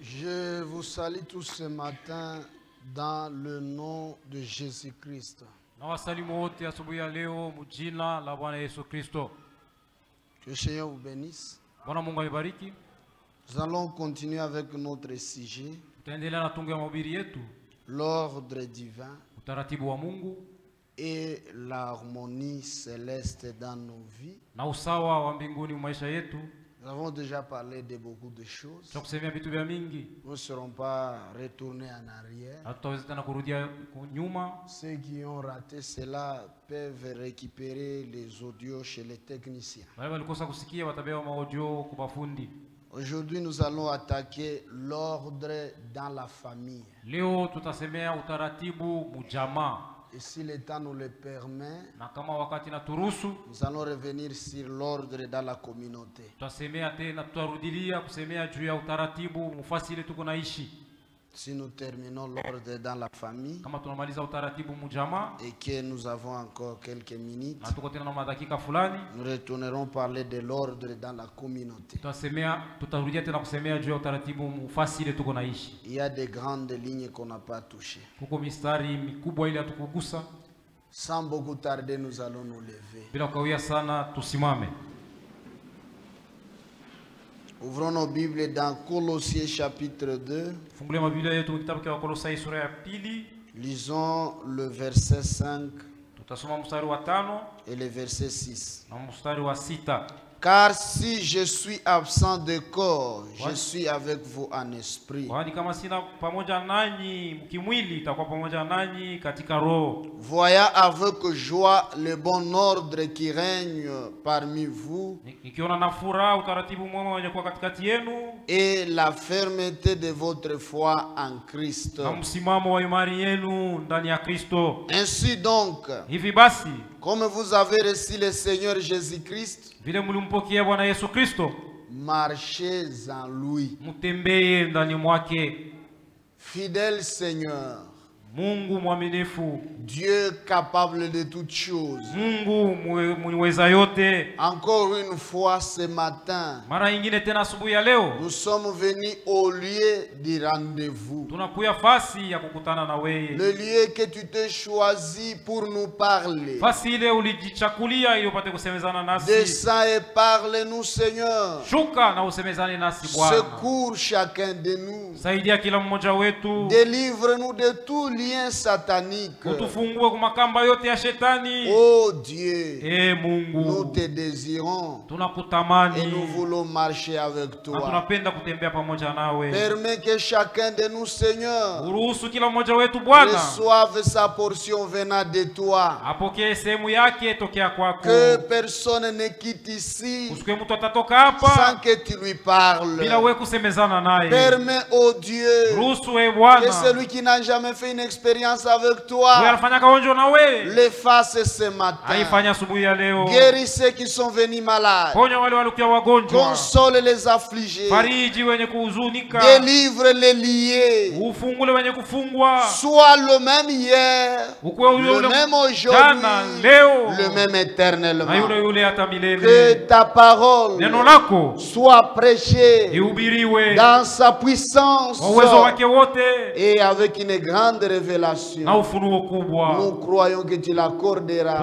Je vous salue tous ce matin dans le nom de Jésus-Christ. Que le Seigneur vous bénisse. Nous allons continuer avec notre sujet, l'ordre divin et l'harmonie céleste dans nos vies. Nous avons déjà parlé de beaucoup de choses. Nous ne serons pas retournés en arrière. Ceux qui ont raté cela peuvent récupérer les audios chez les techniciens. Aujourd'hui, nous allons attaquer l'ordre dans la famille. Et si le temps nous le permet, nous allons revenir sur l'ordre dans la communauté. Si nous terminons l'ordre dans la famille et que nous avons encore quelques minutes, nous retournerons parler de l'ordre dans la communauté. Il y a des grandes lignes qu'on n'a pas touchées. Sans beaucoup tarder, nous allons nous lever. Ouvrons nos Bibles dans Colossiens chapitre 2. Lisons le verset 5 et le verset 6. Car si je suis absent de corps, je suis avec vous en esprit. Voyant avec joie le bon ordre qui règne parmi vous et la fermeté de votre foi en Christ. Ainsi donc, comme vous avez reçu le Seigneur Jésus-Christ, marchez en lui. Fidèle Seigneur, Dieu capable de toutes choses. Encore une fois ce matin, nous sommes venus au lieu du rendez-vous. Le lieu que tu t'es choisi pour nous parler. Descends et parle-nous, Seigneur. Secours chacun de nous. Délivre-nous de tout lien satanique. Oh Dieu, nous te désirons et nous voulons marcher avec toi. Permets que chacun de nous, Seigneur, reçoive sa portion venant de toi. Que personne ne quitte ici sans que tu lui parles. Permets, oh Dieu, que celui qui n'a jamais fait une expérience avec toi les fasse ce matin. Guéris ceux qui sont venus malades. Console les affligés. Délivre les liés. Sois le même hier, le même aujourd'hui, le même éternellement. Que ta parole soit prêchée dans sa puissance et avec une grande révélation. Nous croyons que tu l'accorderas,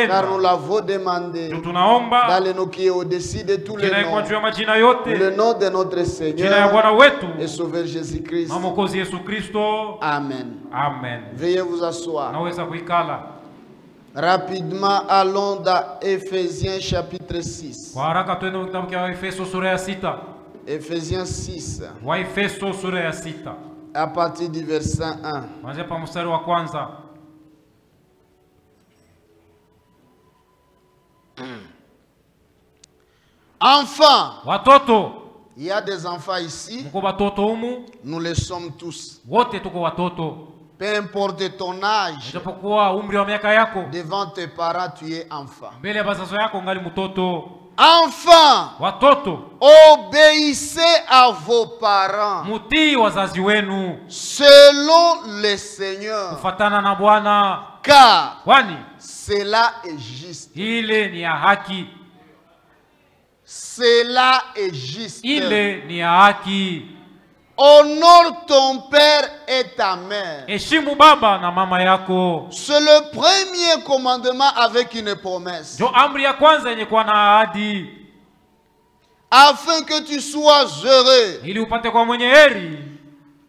car nous l'avons demandé dans le nom qui est au-dessus de tous les noms, le nom de notre Seigneur et Sauveur Jésus-Christ. Amen. Veuillez vous asseoir. Rapidement, allons dans Éphésiens chapitre 6. Éphésiens 6. À partir du verset 1. Enfants, il y a des enfants ici. Nous le sommes tous. Peu importe ton âge, devant tes parents, tu es enfant. Enfants, obéissez à vos parents selon le Seigneur, car cela est juste. Cela est juste. Honore ton père et ta mère. Heshimu baba na mama yako. C'est le premier commandement avec une promesse. Jo amri ya kwanza yenye kuwa na ahadi. Afin que tu sois heureux. Ili upate kwa mwenye heri.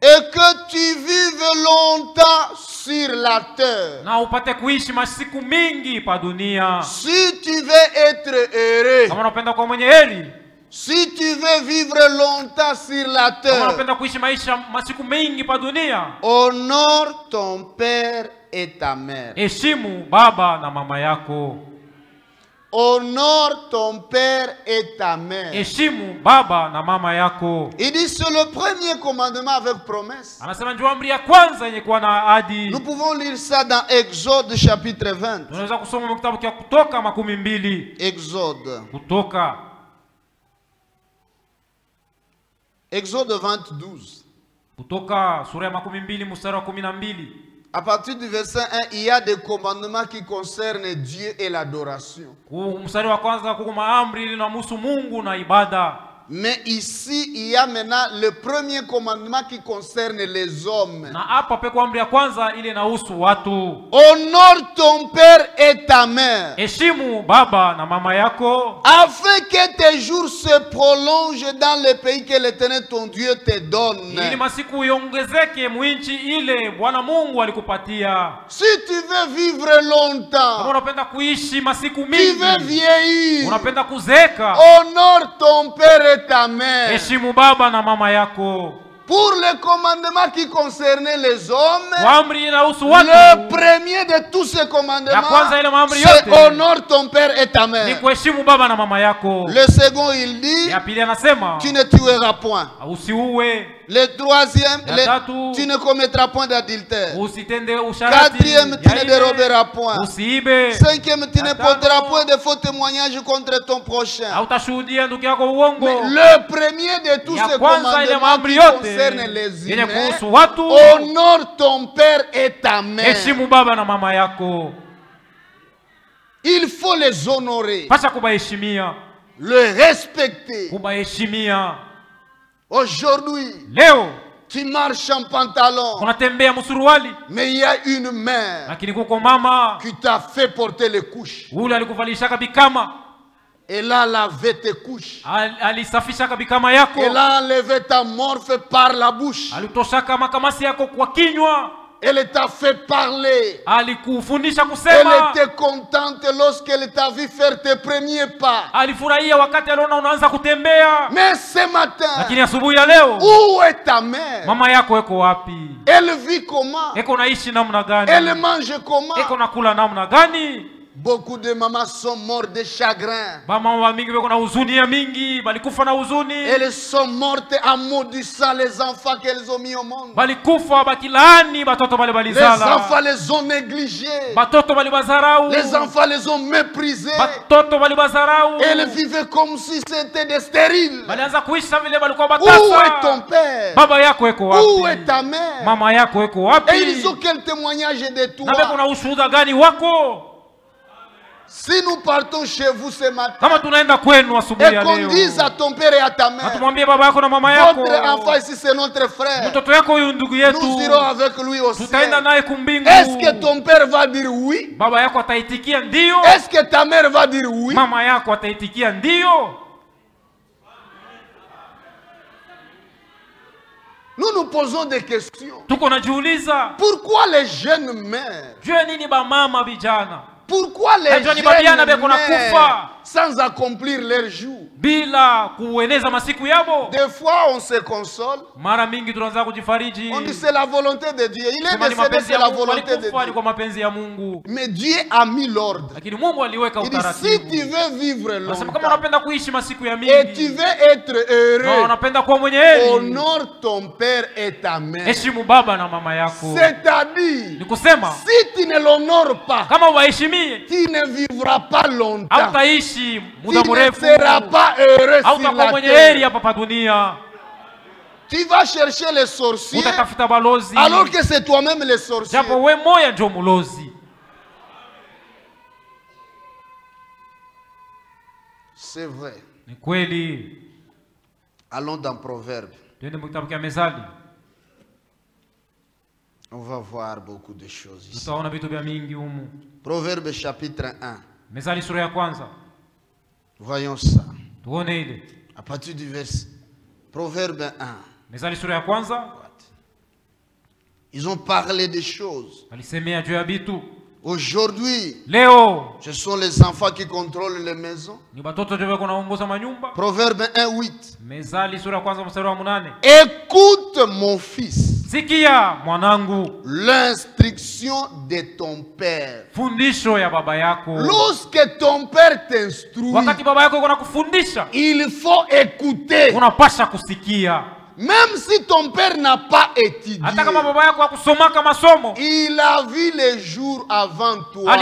Et que tu vives longtemps sur la terre. Na upate kuishi masiku mingi pa dunia. Si tu veux être heureux. Kama unapenda kwa mwenye heri. Si tu veux vivre longtemps sur la terre. Kama unapenda kuishi maisha masiku mingi pa dunia. Honore ton père et ta mère. Heshimu baba na mama yako. Honore ton père et ta mère. Heshimu baba na mama yako. Il dit c'est le premier commandement avec promesse. Anasema ndio amri ya kwanza yenye kuwa na ahadi. Nous pouvons lire ça dans Exode chapitre 20. Tunaweza kusoma kitabu cha Kutoka 12. Exode. Kutoka. Exode 20:12. Kutoka sura ya 12 mstari wa 12. À partir du verset 1, il y a des commandements qui concernent Dieu et l'adoration. Mstari wa kwanza kuna amri linamhusu Mungu na ibada. Mais ici, il y a maintenant le premier commandement qui concerne les hommes. Na hapa peko amri ya kwanza ile inahusu watu. Honore ton père et ta mère. Heshimu baba na mama yako. Afin que tes jours se prolongent dans le pays que l'Éternel ton Dieu te donne. Ili masiku iongezeke mwinchi ile Bwana Mungu alikupatia. Si tu veux vivre longtemps. Kama unapenda kuishi masiku mingi. Tu veux vieillir. Unapenda kuzeka. Honore ton père et ta mère. Heshimu baba na mama yako. Pour le commandement qui concernait les hommes, le premier de tous ces commandements, c'est honore ton père et ta mère. Le second, il dit, tu ne tueras point. Le troisième, tu ne commettras point d'adultère. Quatrième, tu ne déroberas point. Cinquième, tu ne porteras point de faux témoignages contre ton prochain. Mais le premier de tous ces commandements qui concerne les humains, honore ton père et ta mère. Il faut les honorer, le respecter. Aujourd'hui, tu marches en pantalon, mais il y a une mère qui t'a fait porter les couches. Elle a lavé tes couches. Elle a enlevé ta morphe par la bouche. Elle t'a fait parler. Elle était contente lorsqu'elle t'a vu faire tes premiers pas. Mais ce matin, où est ta mère? Elle vit comment? Elle mange comment? Beaucoup de mamans sont mortes de chagrin. Elles sont mortes en maudissant les enfants qu'elles ont mis au monde. Les enfants les ont négligés. Les enfants les ont méprisés. Elles vivaient comme si c'était des stériles. Où est ton père? Où est ta mère? Et ils ont quel témoignage de toi? Si nous partons chez vous ce matin et qu'on dise à ton père et à ta mère, votre enfant ici c'est notre frère, nous irons avec lui au ciel. Est-ce que ton père va dire oui? Est-ce que ta mère va dire oui? Nous nous posons des questions. Pourquoi les jeunes meurent? Pourquoi les jeunes meurent sans accomplir leur jour? Des fois on se console. On dit c'est la volonté de Dieu. Il est décédé, c'est la volonté de Dieu. Mais Dieu a mis l'ordre. Il dit si tu veux vivre longtemps et tu veux être heureux, honore ton père et ta mère. C'est-à-dire, si tu ne l'honores pas, tu ne vivras pas longtemps. Tu ne seras pas heureux sur la terre. Tu vas chercher les sorciers alors que c'est toi-même les sorciers. C'est vrai. Allons dans Proverbe. On va voir beaucoup de choses ici. Proverbe chapitre 1. Voyons ça. À partir du verset. Proverbe 1. Ils ont parlé des choses. Aujourd'hui, ce sont les enfants qui contrôlent les maisons. Proverbe 1:8. Écoute mon fils l'instruction de ton père. Lorsque ton père t'instruit, il faut écouter. Même si ton père n'a pas étudié, il a vu les jours avant toi.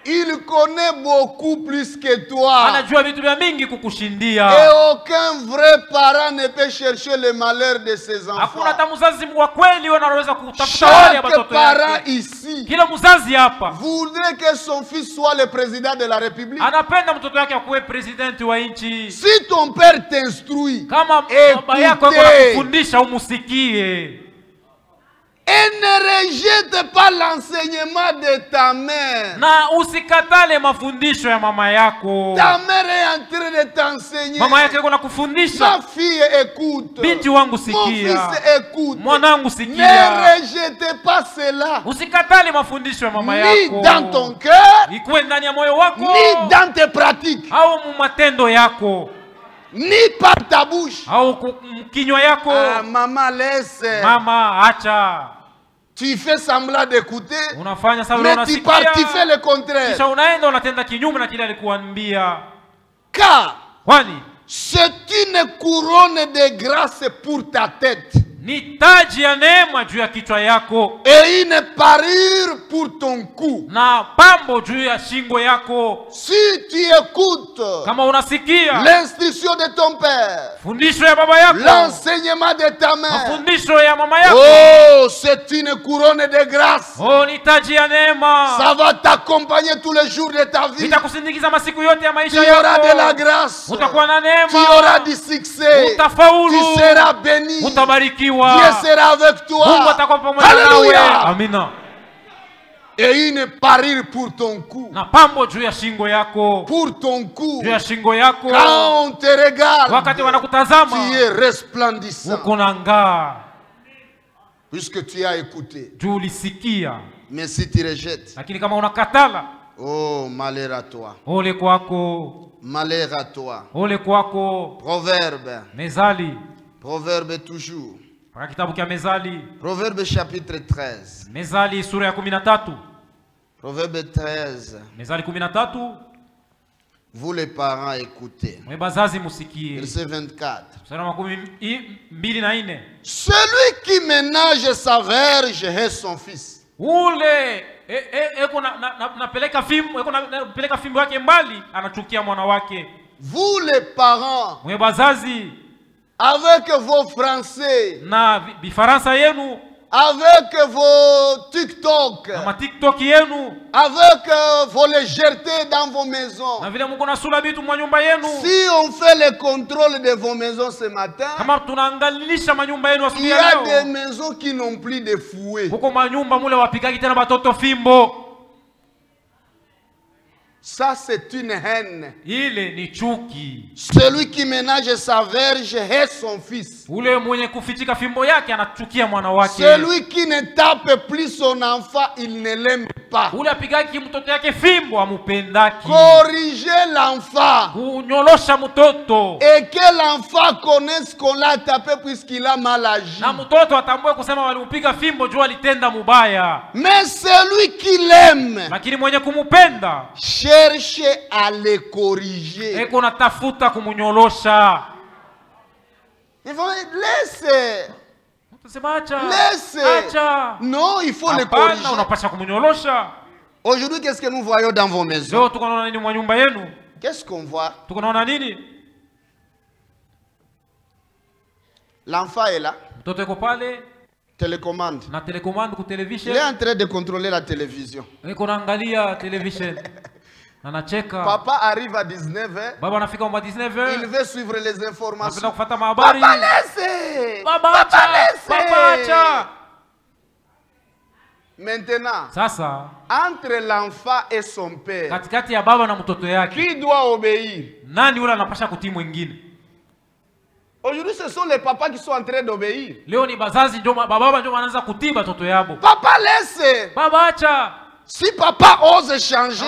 Il connaît beaucoup plus que toi. Et aucun vrai parent ne peut chercher le malheur de ses enfants. Chaque parent ici voudrait que son fils soit le président de la République. Si ton père t'instruit, écoutez. Et ne rejette pas l'enseignement de ta mère. Ta mère est en train de t'enseigner. Ma fille écoute. Mon fils écoute. Ne rejette pas cela. Ni dans ton cœur, ni dans tes pratiques, ni par ta bouche. Ah, maman, laisse. Tu fais semblant d'écouter, mais tu fais le contraire. Car c'est une couronne de grâce pour ta tête. Et une parure pour ton cou. Si tu écoutes l'instruction de ton père, l'enseignement de ta mère, oh, c'est une couronne de grâce. Ça va t'accompagner tous les jours de ta vie. Tu auras de la grâce. Tu auras du succès. Tu seras béni. Dieu sera avec toi. Alléluia. Amina. Et une parure pour ton cou. Pour ton cou. Quand on te regarde, tu es resplendissant. Puisque tu as écouté. Mais si tu rejettes, oh, malheur à toi. Malheur à toi. Proverbe. Proverbe toujours. Proverbe chapitre 13. Proverbe 13. Vous les parents écoutez. Verset 24. Celui qui ménage sa verge est son fils. Vous les parents, avec vos français, avec vos TikTok, avec vos légèretés dans vos maisons, si on fait le contrôle de vos maisons ce matin, il y a des maisons qui n'ont plus de fouet. Ça, c'est une haine. Celui qui ménage sa verge est son fils. Celui qui ne tape plus son enfant, il ne l'aime pas. Corrigez l'enfant. Et que l'enfant connaisse qu'on l'a tapé puisqu'il a mal agi. Mais celui qui l'aime, cherchez à le corriger. Il faut laisser. Non, il faut le corriger. Aujourd'hui, qu'est-ce que nous voyons dans vos maisons? Qu'est-ce qu'on voit? L'enfant est là. Télécommande. Il est en train de contrôler la télévision. Papa arrive à 19h. Il veut suivre les informations. Papa laissez. Maintenant, entre l'enfant et son père, qui doit obéir? Aujourd'hui, ce sont les papas qui sont en train d'obéir. Papa laisse. Si papa ose changer,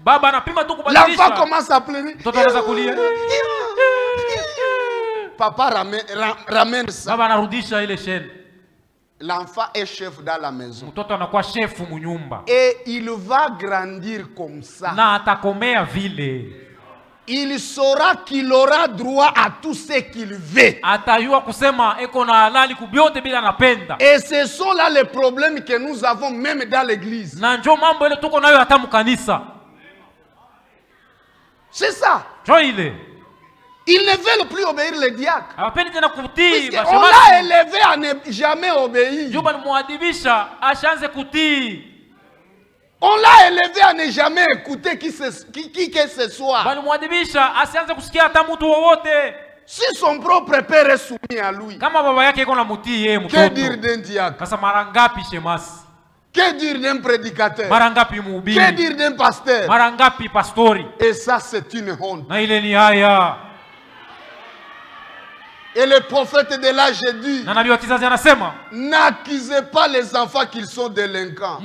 l'enfant commence à pleurer. Papa ramène ça. L'enfant est chef dans la maison. Et il va grandir comme ça. Il saura qu'il aura droit à tout ce qu'il veut. Et ce sont là les problèmes que nous avons même dans l'église. C'est ça. Ils ne veulent plus obéir les diacres. On l'a élevé à ne jamais obéir. On l'a élevé à ne jamais écouter qui que ce soit. Si son propre père est soumis à lui, que dire d'un diacre? Que dire d'un prédicateur? Que dire d'un pasteur? Et ça, c'est une honte. Et le prophète de l'âge dit, n'accusez pas les enfants qu'ils sont délinquants.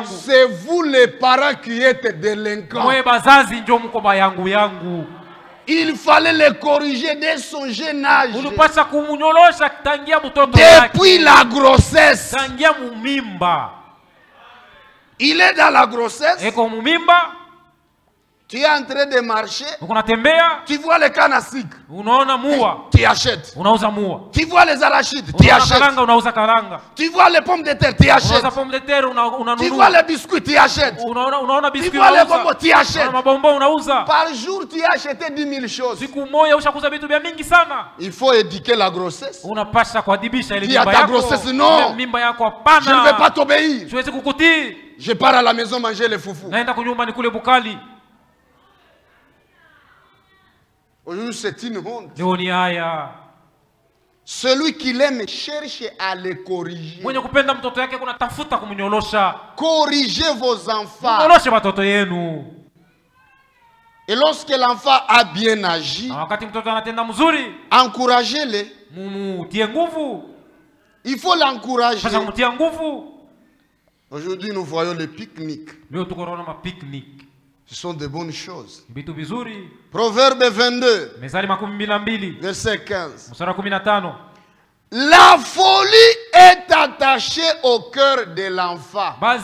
C'est vous les parents qui êtes délinquants. Il fallait les corriger dès son jeune âge. Depuis la grossesse. Il est dans la grossesse. Tu es en train de marcher. Tu vois les cannes à sucre. Tu achètes. Tu vois les arachides. Tu achètes. Tu vois les pommes de terre. Tu achètes. Tu vois les biscuits. Tu achètes. Tu vois les bonbons. Tu achètes. Par jour, tu as acheté 10 000 choses. Il faut éduquer la grossesse. Dis à ta grossesse, non. Je ne vais pas t'obéir. Je pars à la maison manger les foufous. Aujourd'hui, c'est une honte. Celui qui l'aime cherche à les corriger. Corrigez vos enfants. Et lorsque l'enfant a bien agi, encouragez-les. Il faut l'encourager. Aujourd'hui, nous voyons le pique-nique. Ce sont de bonnes choses. Proverbe 22, verset 15. La folie est attachée au cœur de l'enfant. La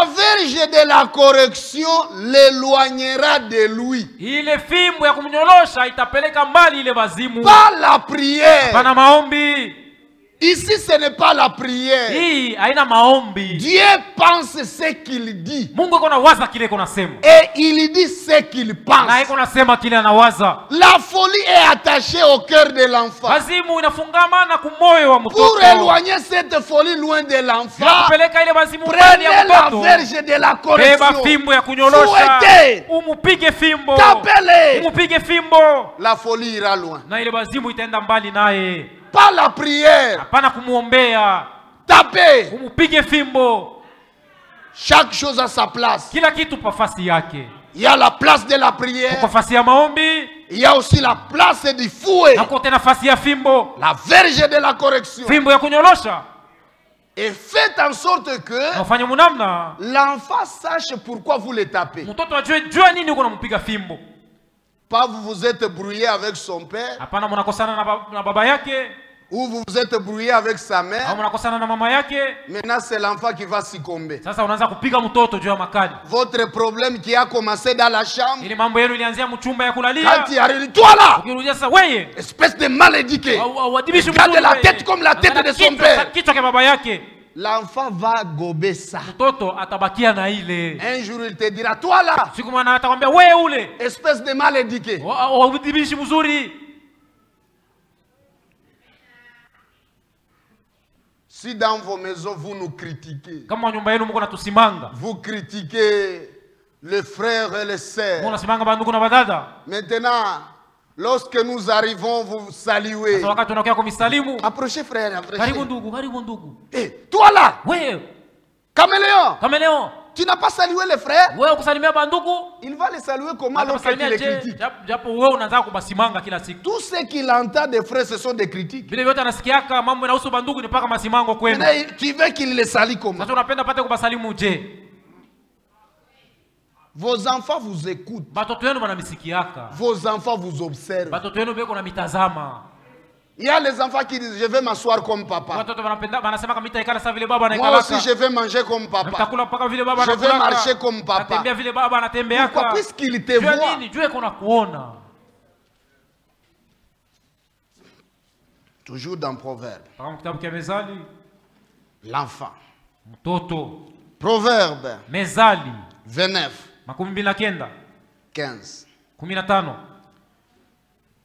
verge de la correction l'éloignera de lui. Pas la prière. Ici, ce n'est pas la prière. Dieu pense ce qu'il dit. Et il dit ce qu'il pense. La folie est attachée au cœur de l'enfant. Pour éloigner cette folie loin de l'enfant, prenez la verge de la correction. Fouettez. Tapez-les. La folie ira loin. Pas la prière. Tapez. Chaque chose a sa place. Il y a la place de la prière. Il y a aussi la place du fouet. La verge de la correction. Et faites en sorte que l'enfant sache pourquoi vous le tapez. Pas vous vous êtes brouillé avec son père. Ou vous vous êtes brouillé avec sa mère. Maintenant c'est l'enfant qui va succomber. Votre problème qui a commencé dans la chambre. Quand il arrive, toi là, espèce de mal éduqué. Regarde la tête comme la tête de son père. L'enfant va gober ça. Un jour il te dira, toi là, espèce de mal éduqué. Si dans vos maisons vous nous critiquez, kama nyumba yenu mko natusimanga, vous critiquez les frères et les sœurs. Munasimanga bandugu na badada. Maintenant, lorsque nous arrivons, vous saluez. Sasa wakati unakuja kumisalimu, approchez frère, approchez. Karibu ndugu, karibu ndugu. Eh, toi là. Wewe. Caméléon. Caméléon. Tu n'as pas salué les frères? Wewe kusalimia bandugu? Il va les saluer comment lorsque tu les critiques? Japo wewe unaanza kubasimanga kila siku. Tout ce qu'il entend des frères, ce sont des critiques. Vile vyote anasikiaka mambo yanahusu bandugu ni paka masimango kwenu. Tu veux qu'il les salue comment? Sasa unapenda pate kubasalimu je? Vos enfants vous écoutent. Batoto wenu banamisikiaka. Vos enfants vous observent. Batoto wenu beko na mitazama. Il y a les enfants qui disent je vais m'asseoir comme papa. Moi aussi je vais manger comme papa. Je vais marcher comme papa. Pourquoi? Puisqu'il te voit. Toujours dans Proverbe. L'enfant. Proverbe 29. 15.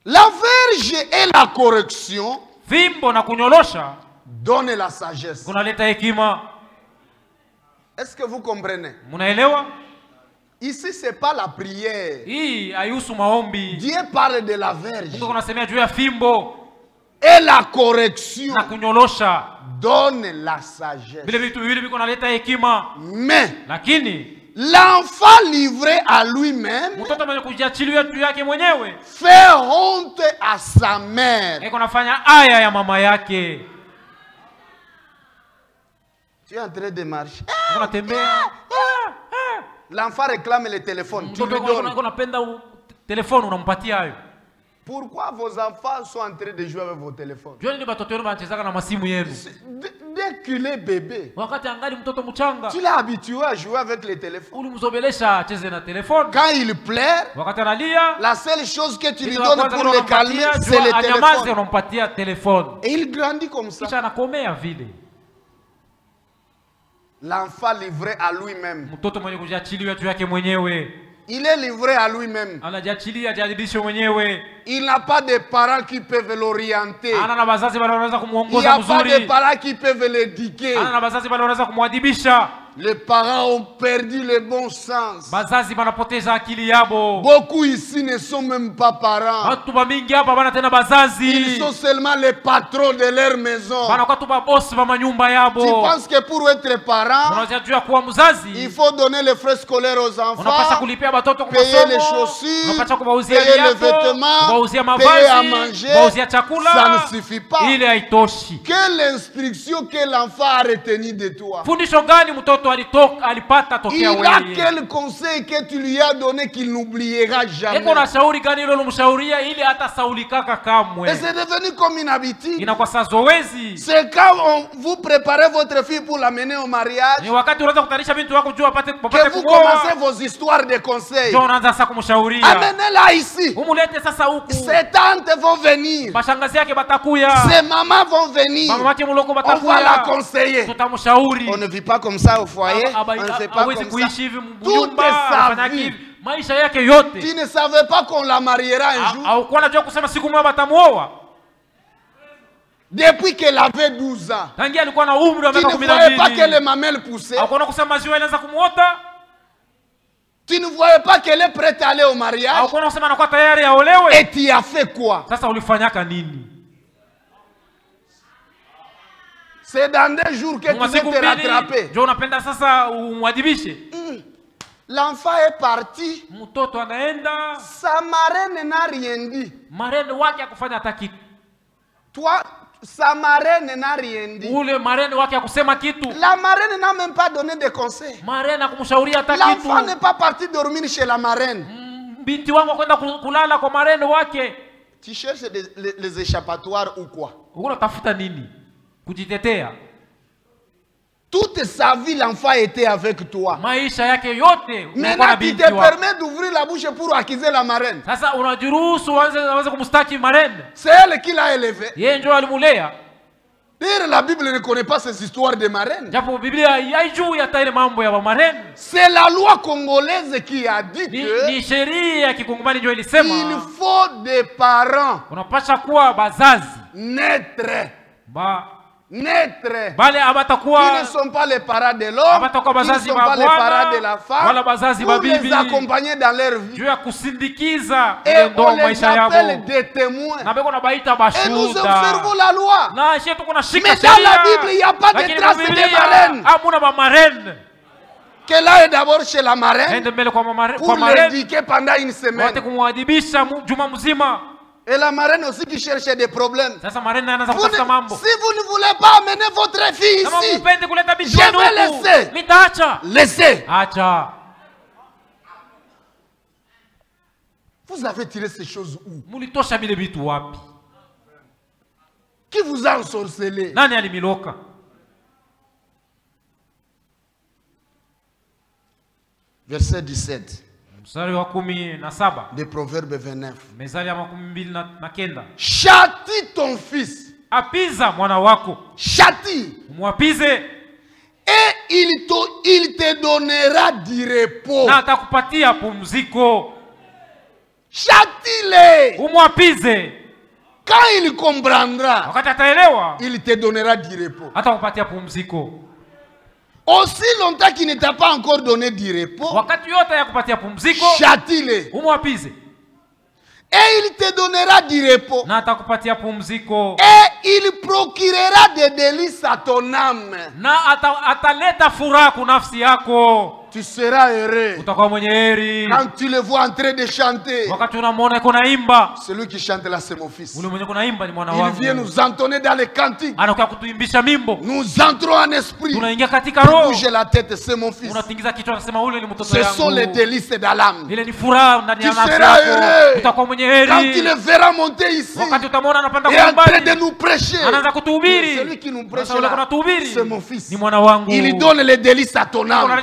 La verge et la correction donnent la sagesse. Est-ce que vous comprenez? Ici, ce n'est pas la prière. Dieu parle de la verge. Et la correction donne la sagesse. Mais l'enfant livré à lui-même fait honte à sa mère. Tu es en train de marcher. L'enfant réclame le téléphone. Tu lui donnes. Pourquoi vos enfants sont en train de jouer avec vos téléphones? Dès qu'il est bébé, tu l'as habitué à jouer avec les téléphones. Quand il pleure, la seule chose que tu lui donnes pour le calmer, c'est le téléphone. Et il grandit comme ça. L'enfant livré à lui-même. Il est livré à lui-même. Il n'a pas de parents qui peuvent l'orienter. Il n'y a pas de parents qui peuvent l'éduquer. Les parents ont perdu le bon sens. Beaucoup ici ne sont même pas parents. Ils sont seulement les patrons de leur maison. Tu penses que pour être parent, il faut donner les frais scolaires aux enfants, payer les chaussures, payer les vêtements, payer à manger. Ça ne suffit pas. Quelle instruction que l'enfant a retenu de toi? Il a quel conseil que tu lui as donné qu'il n'oubliera jamais? Et c'est devenu comme une habitude. C'est quand vous préparez votre fille pour l'amener au mariage que vous commencez vos histoires de conseils. Amenez-la ici. Ses tantes vont venir. Ses mamans vont venir. On va la conseiller. On ne vit pas comme ça au foyer. On ne fait pas comme ça. Toute sa vie. Tu ne savais pas qu'on la mariera un jour. Depuis qu'elle avait 12 ans. Tu ne voyais pas que les mamelles poussaient. Tu ne voyais pas qu'elle est prête à aller au mariage. Et tu as fait quoi? C'est dans des jours que tu vas te rattraper. L'enfant est parti. Sa marraine n'a rien dit. Toi, sa marraine n'a rien dit. La marraine n'a même pas donné de conseils. L'enfant n'est pas parti dormir chez la marraine. Tu cherches les échappatoires ou quoi? Toute sa vie, l'enfant était avec toi. Maintenant, tu te permets d'ouvrir la bouche pour accuser la marraine. C'est elle qui l'a élevé. D'ailleurs, la Bible ne connaît pas ces histoires de marraines. C'est la loi congolaise qui a dit que il faut des parents naître naître, qui ne sont pas les parents de l'homme, qui ne sont pas les parents de la femme, pour les accompagner dans leur vie. Et on les appelle des témoins. Et nous observons la loi. Mais dans la Bible, il n'y a pas de traces de marraines. Qu'elle aille d'abord chez la marraine pour l'éduquer pendant une semaine. Et la marraine aussi qui cherche des problèmes. Si vous ne voulez pas amener votre fille ici, je vais laisser. Laissez. Vous avez tiré ces choses où? Qui vous a ensorcelé? Verset 17. Des Proverbes 29. Châtie ton fils. Châtie. Et il te donnera du repos. Châtie-le. Quand il comprendra, il te donnera du repos. Aussi longtemps qu'il ne t'a pas encore donné du repos, châtie-le. Et il te donnera du repos. Et il procurera des délices à ton âme. Tu seras heureux quand tu le vois en train de chanter. Celui qui chante là, c'est mon fils. Il vient nous entonner dans les cantiques. Nous entrons en esprit. Bouge la tête, c'est mon fils. Ce sont les délices de l'âme. Tu seras heureux quand tu le verras monter ici et en train de nous prêcher. Celui qui nous prêche là, c'est mon fils. Il donne les délices à ton âme.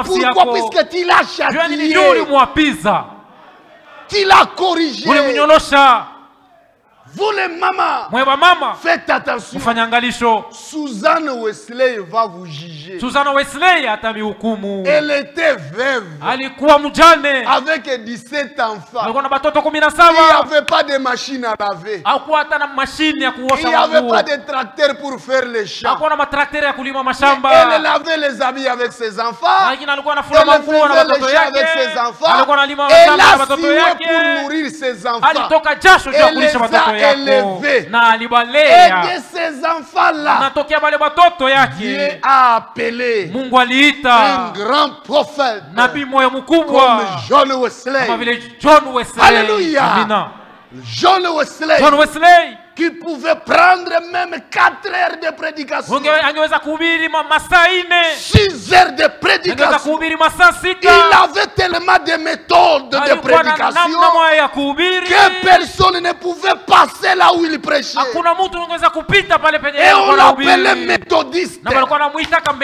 Pourquoi? Puisque tu l'as châtié, tu l'as corrigé. Vous les mamans, faites attention. Suzanne Wesley va vous juger. Elle était veuve avec 17 enfants. Il n'y avait pas de machine à laver. Il n'y avait pas de tracteur pour faire les champs. Elle lavait les habits avec ses enfants. Elle faisait les champs avec ses enfants. Elle a signé pour nourrir ses enfants. Elle les a élevés. Et de ces enfants-là, Dieu a appelé un grand prophète comme John Wesley. Alléluia. John Wesley qui pouvait prendre même 4 heures de prédication, 6 heures de prédication. Il avait tellement de méthodes de prédication que personne ne pouvait passer là où il prêchait. Et on l'appelait méthodiste.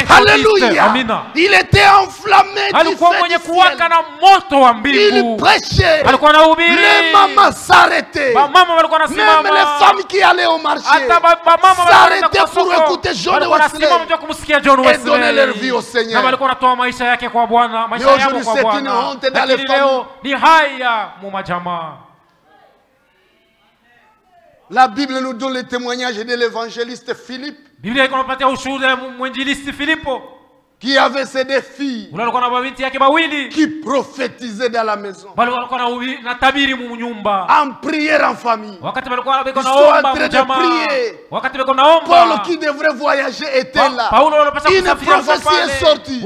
Alléluia. Il était enflammé du feu du ciel. Il prêchait. Les mamans s'arrêtaient. Même les femmes qui allaient au marché s'arrêtaient pour écouter John Wesley et donner leur vie au Seigneur. Mais aujourd'hui c'est une honte dans les familles. La Bible nous donne le témoignage de l'évangéliste Philippe, qui avait ses 2 filles qui prophétisaient dans la maison, en prière en famille. Ils sont en train de prier. Paul qui devrait voyager était là. Une prophétie est sortie.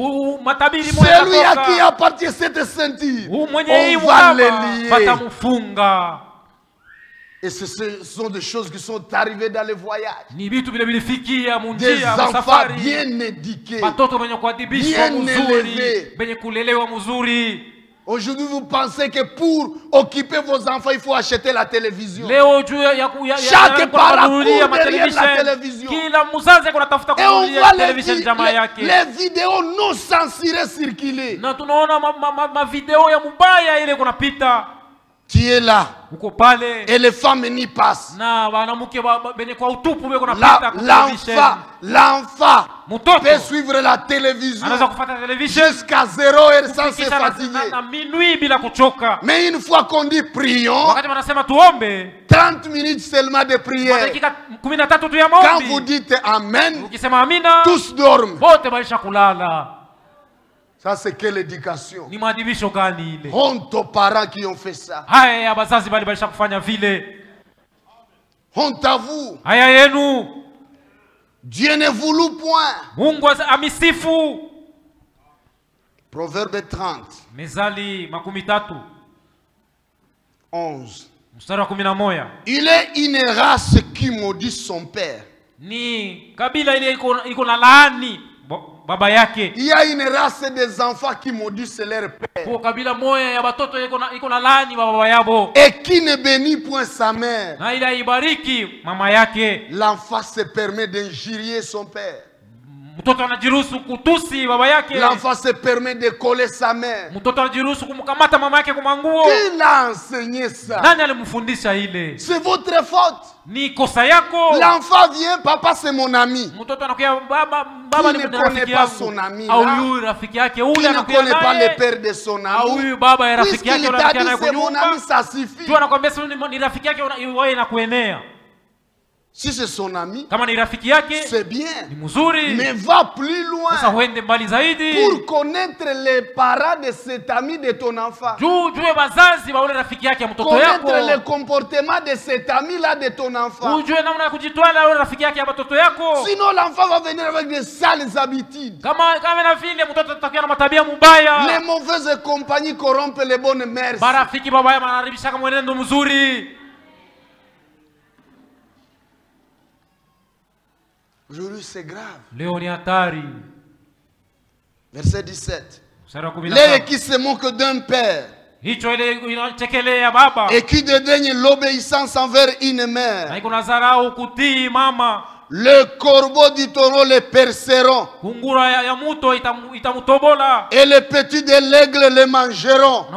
C'est lui à qui appartient cette ceinture. On va les lier. Et ce sont des choses qui sont arrivées dans les voyages. Des enfants bien éduqués, bien élevés. Aujourd'hui, vous pensez que pour occuper vos enfants, il faut acheter la télévision. Chaque parent court derrière la télévision. Et on voit les vidéos non censurées circuler. Tu es là. Et les femmes n'y passent. L'enfant peut suivre la télévision jusqu'à 0 heure sans se fatiguer. Mais une fois qu'on dit prions, 30 minutes seulement de prière. Quand vous dites Amen, tous dorment. Ça, c'est quelle éducation? Honte aux parents qui ont fait ça. Honte à vous. Dieu ne voulut point. Proverbe 30. 11. Il est une race qui maudit son père. Il y a une race des enfants qui maudissent leur père. Et qui ne bénit point sa mère. L'enfant se permet d'injurier son père. L'enfant se permet de coller sa mère. Qui l'a enseigné ça? C'est votre faute. L'enfant vient, papa c'est mon ami. Qui ne connaît pas son ami là? Qui ne connaît pas le père de son ami? Puisqu'il t'a dit c'est mon ami, ça suffit. Si c'est son ami, c'est bien. Mais va plus loin pour connaître les parents de cet ami de ton enfant. Connaître le comportement de cet ami-là de ton enfant. Sinon l'enfant va venir avec des sales habitudes. Les mauvaises compagnies corrompent les bonnes mères. Aujourd'hui, c'est grave. Verset 17. Les qui se moquent d'un père et qui dédaignent l'obéissance envers une mère. Le corbeau du taureau les perceront. Et les petits de l'aigle les mangeront.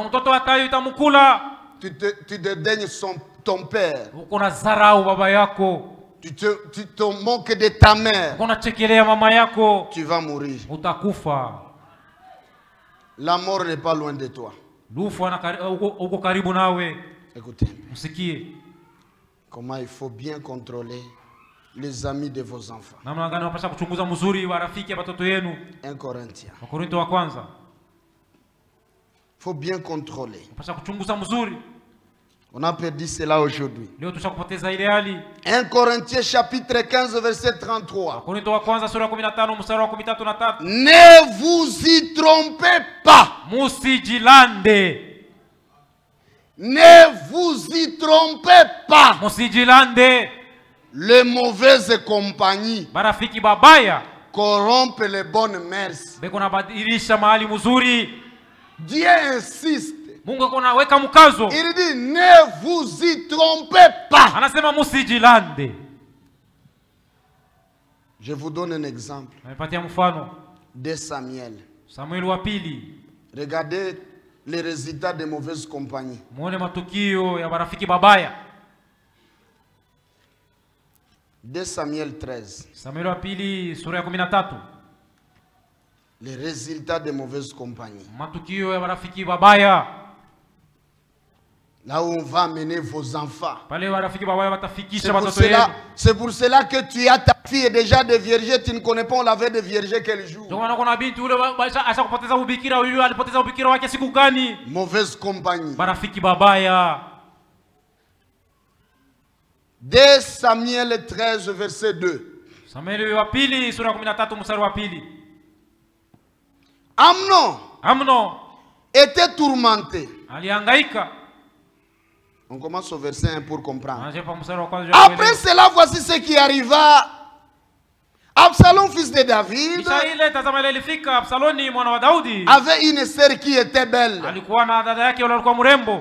Tu dédaignes ton père. Tu te moques de ta mère. Tu vas mourir. La mort n'est pas loin de toi. Écoutez. Comment il faut bien contrôler les amis de vos enfants. 1 Corinthiens. Il faut bien contrôler. On a perdu cela aujourd'hui. 1 Corinthiens chapitre 15 verset 33. Ne vous y trompez pas. Ne vous y trompez pas. Les mauvaises compagnies corrompent les bonnes mœurs. Dieu insiste. Il dit ne vous y trompez pas. Je vous donne un exemple. De Samuel. Regardez les résultats des mauvaises compagnies. 2 Samuel 13. Les résultats des mauvaises compagnies. Là où on va amener vos enfants. C'est pour cela que tu as ta fille déjà de vierge. Tu ne connais pas on l'avait de vierge quel jour. Mauvaise compagnie. 2 Samuel 13 verset 2. Amnon était tourmenté. On commence au verset 1 pour comprendre. Après cela, voici ce qui arriva. Absalom, fils de David, avait une sœur qui était belle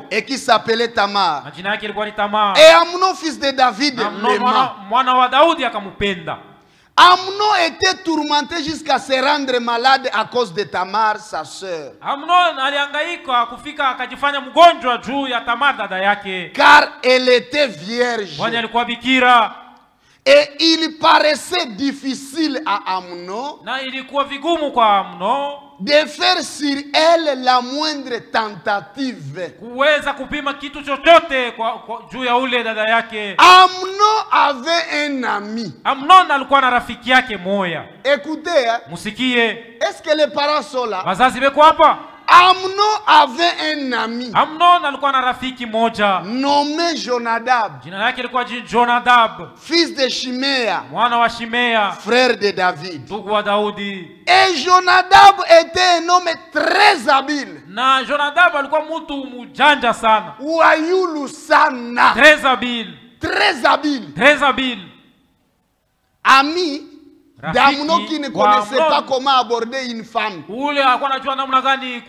et qui s'appelait Tamar. Et Amnon, fils de David, l'aima. Amnon était tourmenté jusqu'à se rendre malade à cause de Tamar, sa sœur. Amnon alihangaika kufika akajifanya mgonjwa juu ya Tamar dada yake. Car elle était vierge. Kwani alikuwa bikira. Et il paraissait difficile à Amnon na ilikuwa vigumu kwa Amnon de faire sur elle la moindre tentative. Kuweza kupima kitu chochote kwa juu ya ule dada yake. Amnon avait un ami. Amnon alikuwa na rafiki yake moya. Écoutez, musikie. Est-ce que les parents sont là? Wazazi beko hapa? Amnon avait un ami. Amnon alikuwa na rafiki moja nommé Jonadab. Jina lake lilikuwa Jonadab, fils de Shimea, mwana wa Shimea, frère de David. ndugu wa Daudi. Et Jonadab était un homme très habile. Na Jonadab alikuwa mtu mjanja sana. Wayulu sana. Très habile. Très habile. Très habile. Ami d'Amnon qui ne connaissait pas comment aborder une femme. Ule alikuwa anajua namna gani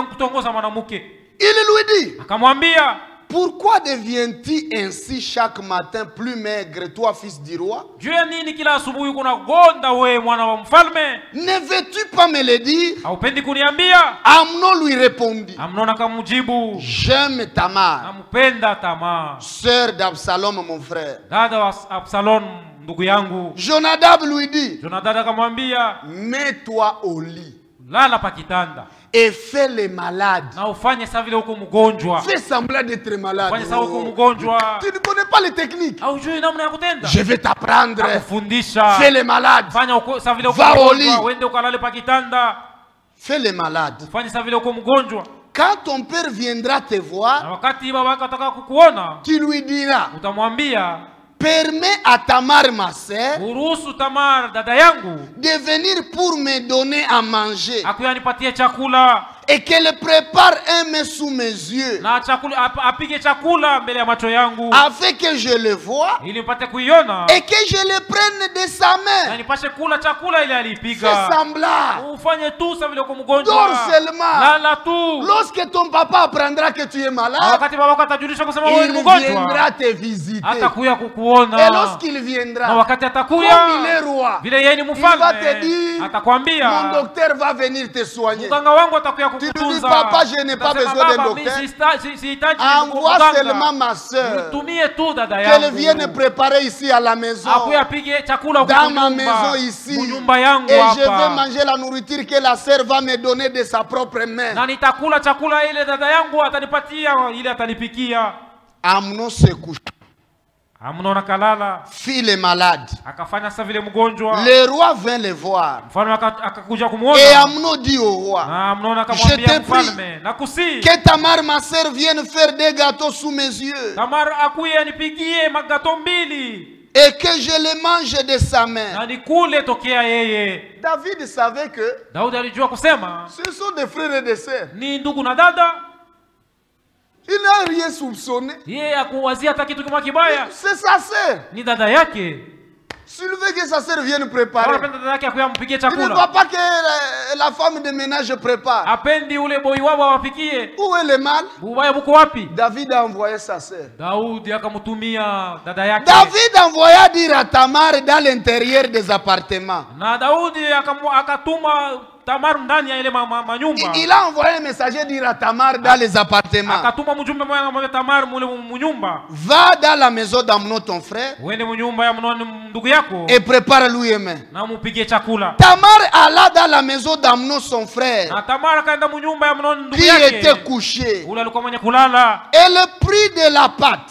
kutongoza mwanamke. Il lui dit, akamwambia, pourquoi deviens-tu ainsi chaque matin plus maigre, toi fils du roi? Jua nini kila asubuhi kuna gonda we mwana wa mfalme? Ne veux-tu pas me le dire? Haupendi kuniambia? Amnon lui répondit, Amnon akamjibu, j'aime Tamar, nampenda Tamar, sœur d'Absalom mon frère. Dada wa Absalom ndugu yangu. Jonadab lui dit, Jonadab akamwambia, mets-toi au lit, lala pa kitanda, et fais les malades. na ufanye sawa vile uko mgonjwa. Fais semblant d'être malade. Fanye sawa uko mgonjwa. Tu ne connais pas les techniques. Haujui namna ya kutenda. Je vais t'apprendre. Nakufundisha. Fais les malades. Fanya sawa vile uko Va au lit. mgonjwa, uende ukalale pa kitanda. Fais les malades. Fanye sawa vile uko mgonjwa. Quand ton père viendra te voir, na wakati baba yako ataka kukuona, tu lui diras, utamwambia, permets à Tamar ma sœur uruhusu Tamar dada yangu de venir pour me donner à manger, akuyanipatie chakula, et qu'elle prépare un mets sous mes yeux, na chakula apige chakula mbele ya macho yangu, afin que je le vois ili nipate kuiona, et que je le prenne de sa main. na nipashe kula chakula ile alipiga. Fais semblant. Ufanye tu sawa vile uko mgonjwa. Dors seulement. Lala tu. Lorsque ton papa apprendra que tu es malade, wakati baba yako atajulisha kusema wewe ni mgonjwa, il viendra te visiter. Atakuya kukuona. Et lorsqu'il viendra, na wakati atakuya, comme il est roi, vile yeye ni il va mfalme, te dire, atakwambia, mon docteur va venir te soigner. mganga wangu atakuya Tu lui dis, kukutunza. papa, je n'ai pas besoin d'un docteur. Envoie seulement ma soeur, qu'elle vienne préparer ici à la maison, dans ma maison ici, et je vais manger la nourriture que la sœur va me donner de sa propre main. Amnon se couche. Amnon akalala, fit les malades. Akafanya sa vile mgonjwa. Le roi vint le voir. Mfalme akakuja kumuona. Et Amnon dit au roi, Amnon akamwambia mfalme, nakusi que Tamar ma sœur vienne faire des gâteaux sous mes yeux. Tamar akuye anipigie magato mbili, et que je les mange de sa main. Na nikule tokea yeye. David savait que Daudi alijua kusema ce sont des frères et des sœurs. Ni ndugu na dada. Il n'a rien soupçonné. C'est sa sœur. Ni dada yake. S'il veut que sa sœur vienne préparer, il ne voit pas que la femme de ménage prépare. Où est le mal? David a envoyé sa sœur. David envoya dire à Tamar dans l'intérieur des appartements. Il a envoyé un messager dire à Tamar dans les appartements. Va dans la maison d'Amnon ton frère et prépare-lui un main. Tamar alla dans la maison d'Amnon son frère qui était couché. Elle prit de la pâte,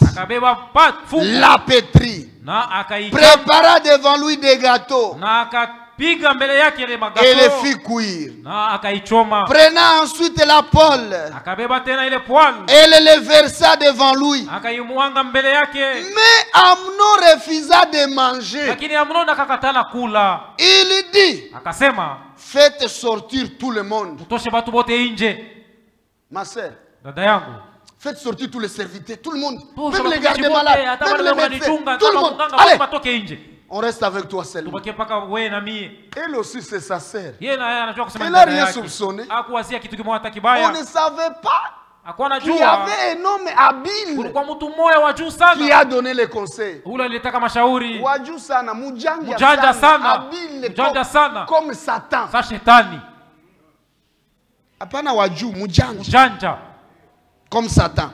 la pétrit, prépara devant lui des gâteaux et les fit cuire. Prenant ensuite la poêle, elle le versa devant lui. Mais Amnon refusa de manger. Il dit, faites sortir tout le monde. Ma sœur, faites sortir tous les serviteurs, tout le monde, même les gardes malades, même les médecins, tout le monde. Allez, on reste avec toi seulement. Elle aussi c'est sa sœur. Elle n'a rien soupçonné. On ne savait pas qui avait un homme habile qui a donné les conseils. Wajou sana, mujanja sana, habile comme Satan. Apana wajou, mujanja comme Satan.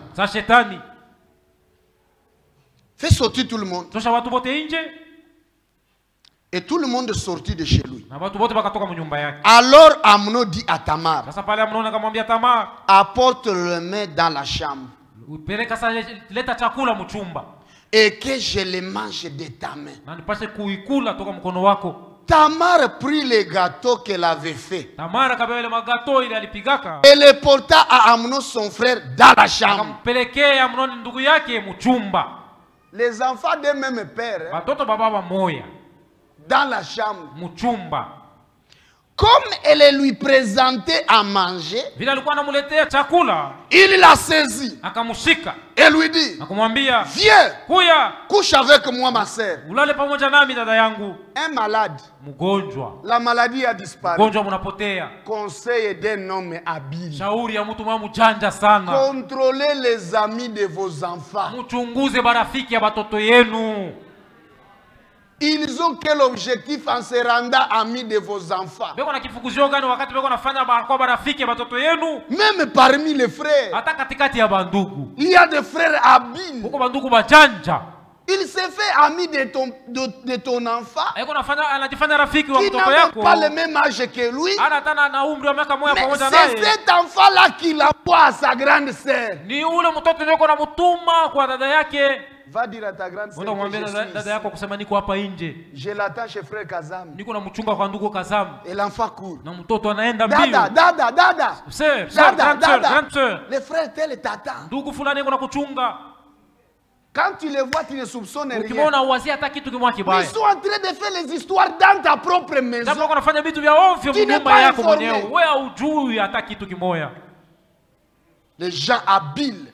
Fait sortir tout le monde. Et tout le monde est sorti de chez lui. Alors Amnon dit à Tamar, apporte le mets dans la chambre et que je les mange de ta main. Tamar prit les gâteaux qu'elle avait fait et les porta à Amnon son frère dans la chambre. Les enfants d'un même père, dans la chambre. Comme elle lui présentait à manger, il l'a saisi et lui dit, viens, couche avec moi ma sœur. Un malade, la maladie a disparu. Conseil d'un homme habile. Contrôlez les amis de vos enfants. Ils ont quel objectif en se rendant amis de vos enfants? Même parmi les frères, il y a des frères habiles. Il se fait ami de ton enfant qui n'a pas le même âge que lui. Mais c'est cet enfant-là qui l'envoie à sa grande sœur. Va dire à ta grande sœur je l'attends chez frère Kazam. Et l'enfant court. Dada. Les frères tels t'attendent. Quand tu les vois, tu ne soupçonnes rien. Ils sont en train de faire les histoires dans ta propre maison. Tu n'es pas informé. Les gens habiles.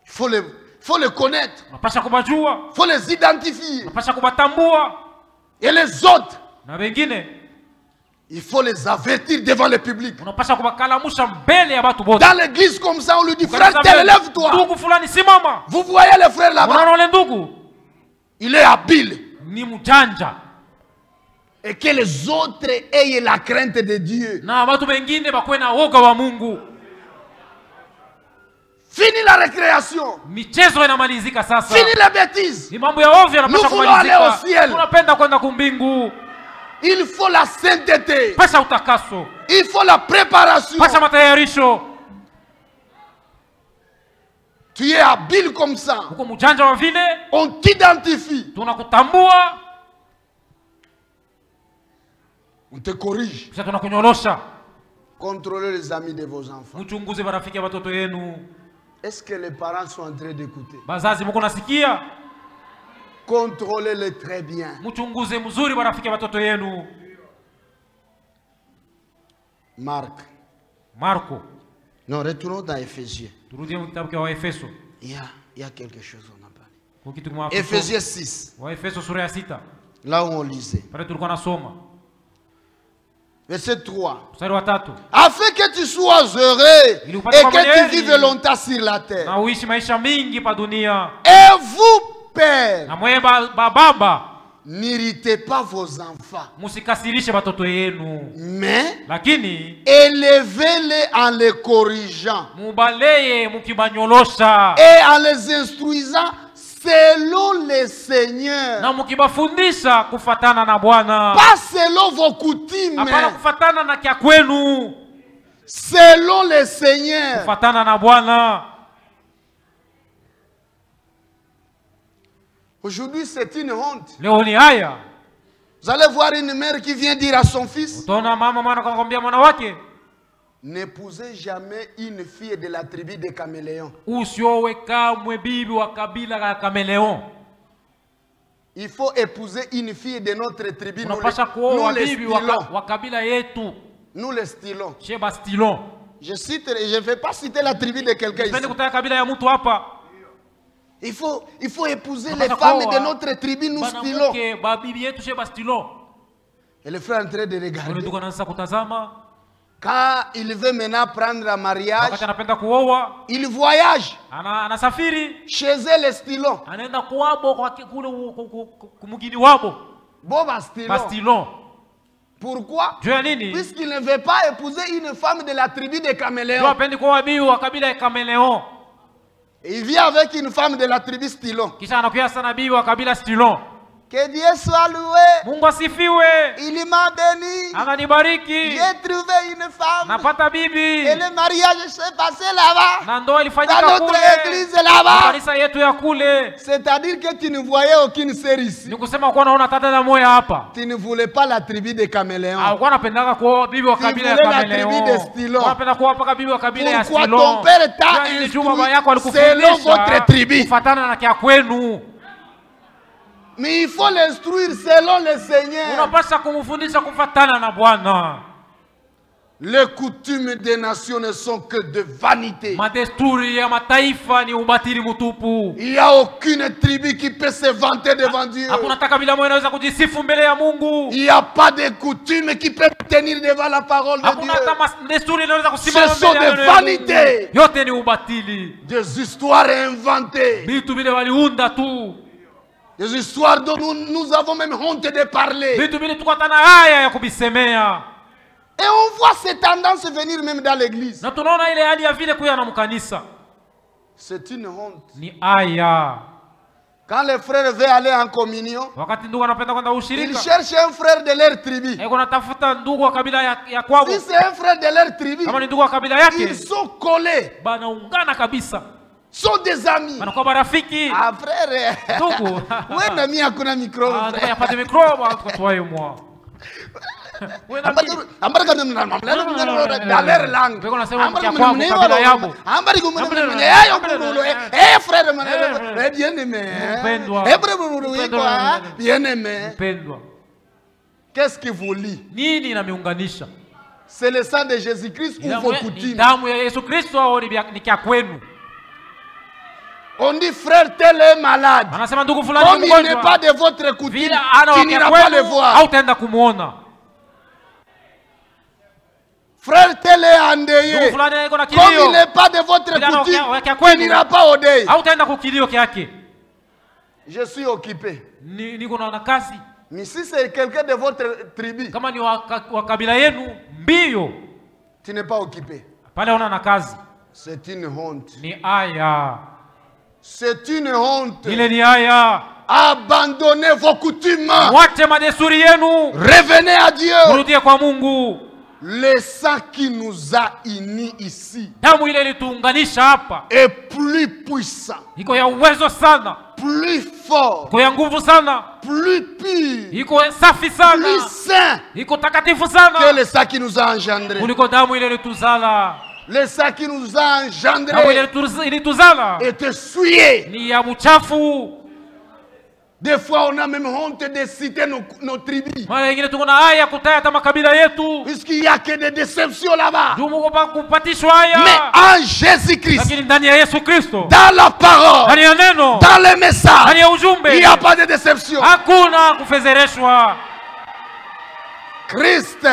Il faut les connaître. Il faut les identifier. Et les autres, il faut les avertir devant le public. Dans l'église comme ça, on lui dit, frère, lève-toi. Vous voyez le frère là-bas? Il est habile. Et que les autres aient la crainte de Dieu. Fini la récréation. Fini les bêtises. Nous voulons aller au ciel. Il faut la sainteté. Il faut la préparation. Tu es habile comme ça. On t'identifie. On te corrige. Contrôlez les amis de vos enfants. Est-ce que les parents sont en train d'écouter? Contrôlez-les très bien. Marco. Non, retournons dans Éphésiens. Il y a quelque chose on a parlé. Éphésiens 6. Là où on lisait. Verset 3. Afin que tu sois heureux et que tu vives longtemps sur la terre. Et vous, pères, n'irritez pas vos enfants, mais élevez-les en les corrigeant et en les instruisant selon le Seigneur. Pas selon vos coutumes. Selon le Seigneur. Aujourd'hui, c'est une honte. Vous allez voir une mère qui vient dire à son fils, n'épousez jamais une fille de la tribu des caméléons. Il faut épouser une fille de notre tribu. Nous les stylons. Je ne vais pas citer la tribu de quelqu'un ici. Il faut épouser les femmes de notre tribu, nous stylons. Et le frère est en train de regarder. Quand il veut maintenant prendre un mariage, il voyage chez eux les stylons. Bastylon. Pourquoi? Puisqu'il ne veut pas épouser une femme de la tribu des caméléons. Il vient avec une femme de la tribu stylon. Que Dieu soit loué. Il m'a béni. J'ai trouvé une femme. Et le mariage s'est passé là-bas. Dans notre église là-bas. C'est-à-dire que tu ne voyais aucune sœur ici. Tu ne voulais pas la tribu des caméléons. Tu voulais la tribu des stylons. Pourquoi ton père t'a instruit selon votre tribu? Mais il faut l'instruire selon le Seigneur. Les coutumes des nations ne sont que de vanité. Il n'y a aucune tribu qui peut se vanter devant Dieu. Il n'y a pas de coutume qui peut tenir devant la parole de Dieu. Ce sont des vanités. Des histoires inventées. Des histoires dont nous avons même honte de parler. Et on voit ces tendances venir même dans l'église. C'est une honte. Quand les frères veulent aller en communion, ils cherchent un frère de leur tribu. Si c'est un frère de leur tribu, ils sont collés. Sont des amis. Ah frère. Où est l'ami à kuna micro? Dans leur langue. Bien-aimé. Qu'est-ce qui vous lie? C'est le sang de Jésus-Christ ou vos coutumes? On dit frère tel est malade. Comme il n'est pas de votre coutume, tu n'iras pas le voir. Frère tel est endeuillé. Comme il n'est pas de votre coutume, tu n'iras pas au deuil. Je suis occupé. Mais si c'est quelqu'un de votre tribu, tu n'es pas occupé. C'est une honte. C'est une honte. Abandonnez vos coutumes. Revenez à Dieu. Le sang qui nous a unis ici est plus puissant, plus fort, plus pur, plus saint que le sang qui nous a engendrés. Le sang qui nous a engendrés était souillé. Des fois, on a même honte de citer nos tribus. Puisqu'il n'y a que des déceptions là-bas. Mais en Jésus-Christ, dans la parole, dans le message, il n'y a pas de déception. Christ,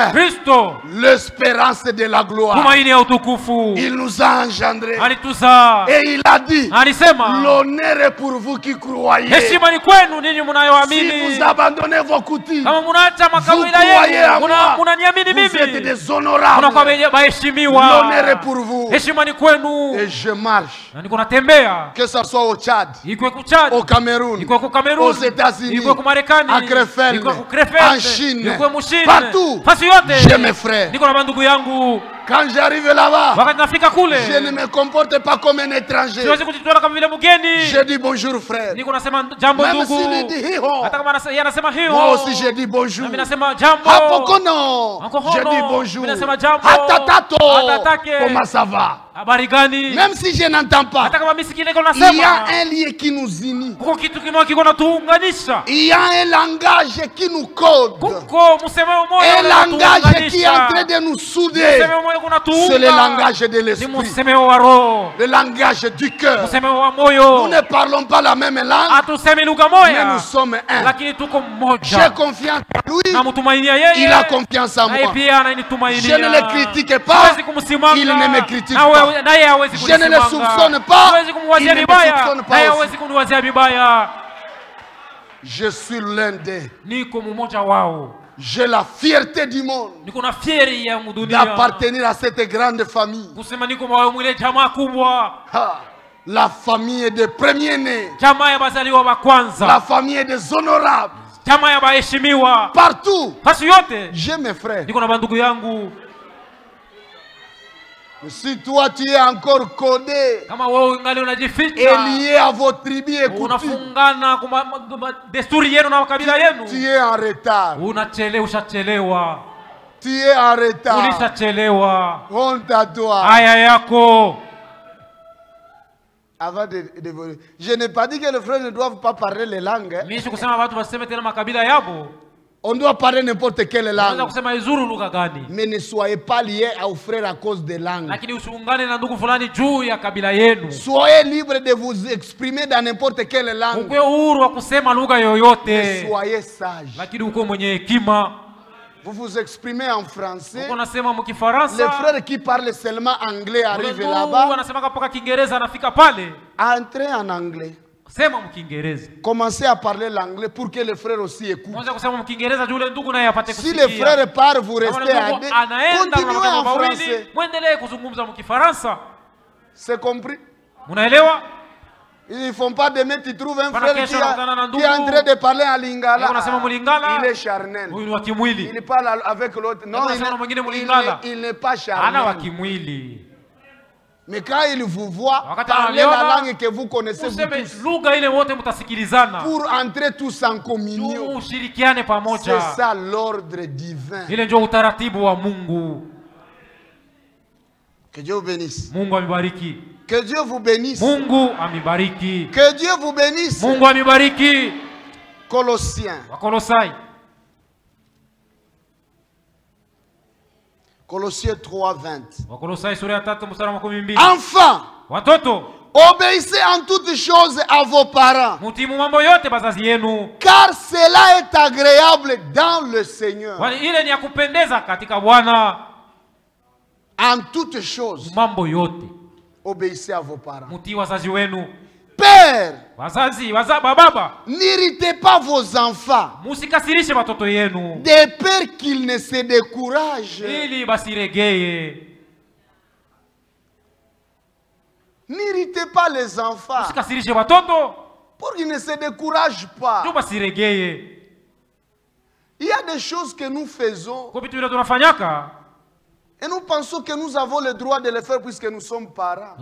l'espérance de la gloire, il nous a engendrés et il a dit l'honneur est pour vous qui croyez. Si vous abandonnez vos coutumes, vous croyez à moi, vous êtes déshonorables. L'honneur est pour vous et je marche, que ce soit au Tchad, au Cameroun, aux États-Unis, à Krefeld, en Chine, partout, j'ai mes frères. Quand j'arrive là-bas, je ne me comporte pas comme un étranger. Je dis bonjour frère. Même s'il dit hiho, moi aussi je dis bonjour. Hapokono, je dis bonjour. Hatatato, comment ça va? Même si je n'entends pas, il y a un lien qui nous unit. Il y a un langage qui nous code. Un langage qui est en train de nous souder. C'est le langage de l'esprit. Le langage du cœur. Nous ne parlons pas la même langue, mais nous sommes un. J'ai confiance en lui, il a confiance en moi. Je ne le critique pas, il ne me critique pas. Je ne le soupçonne pas, il ne me soupçonne pas aussi. Je suis l'un d'eux. J'ai la fierté du monde d'appartenir à cette grande famille. La famille des premiers-nés. La famille des honorables. Partout, j'ai mes frères. Si toi tu es encore codé et lié à vos tribus et coutumes, tu es en retard. Tu es en retard. Honte à toi. Avant je n'ai pas dit que les frères ne doivent pas parler les langues. On doit parler n'importe quelle langue. Mais ne soyez pas liés aux frères à cause des langues. Soyez libres de vous exprimer dans n'importe quelle langue. Mais soyez sages. Vous vous exprimez en français. Les frères qui parlent seulement anglais arrivent là-bas. Entrez en anglais. Commencez à parler l'anglais pour que les frères aussi écoutent. Si les frères partent, vous restez à deux. Continuez en français. C'est compris? Ils ne font pas de mettre, ils trouvent un frère qui est en train de parler en lingala. Il est charnel. Il parle avec l'autre. Non, il n'est pas charnel. Mais quand il vous voit parler la langue que vous connaissez vous tous, pour entrer tous en communion, c'est ça l'ordre divin. Que Dieu vous bénisse. Que Dieu vous bénisse. Que Dieu vous bénisse. Colossiens. Colossiens 3:20. Enfin, obéissez en toutes choses à vos parents, car cela est agréable dans le Seigneur. En toutes choses, obéissez à vos parents. Père, n'irritez pas vos enfants, de peur qu'ils ne se découragent. N'irritez pas les enfants pour qu'ils ne se découragent pas. Il y a des choses que nous faisons et nous pensons que nous avons le droit de les faire puisque nous sommes parents.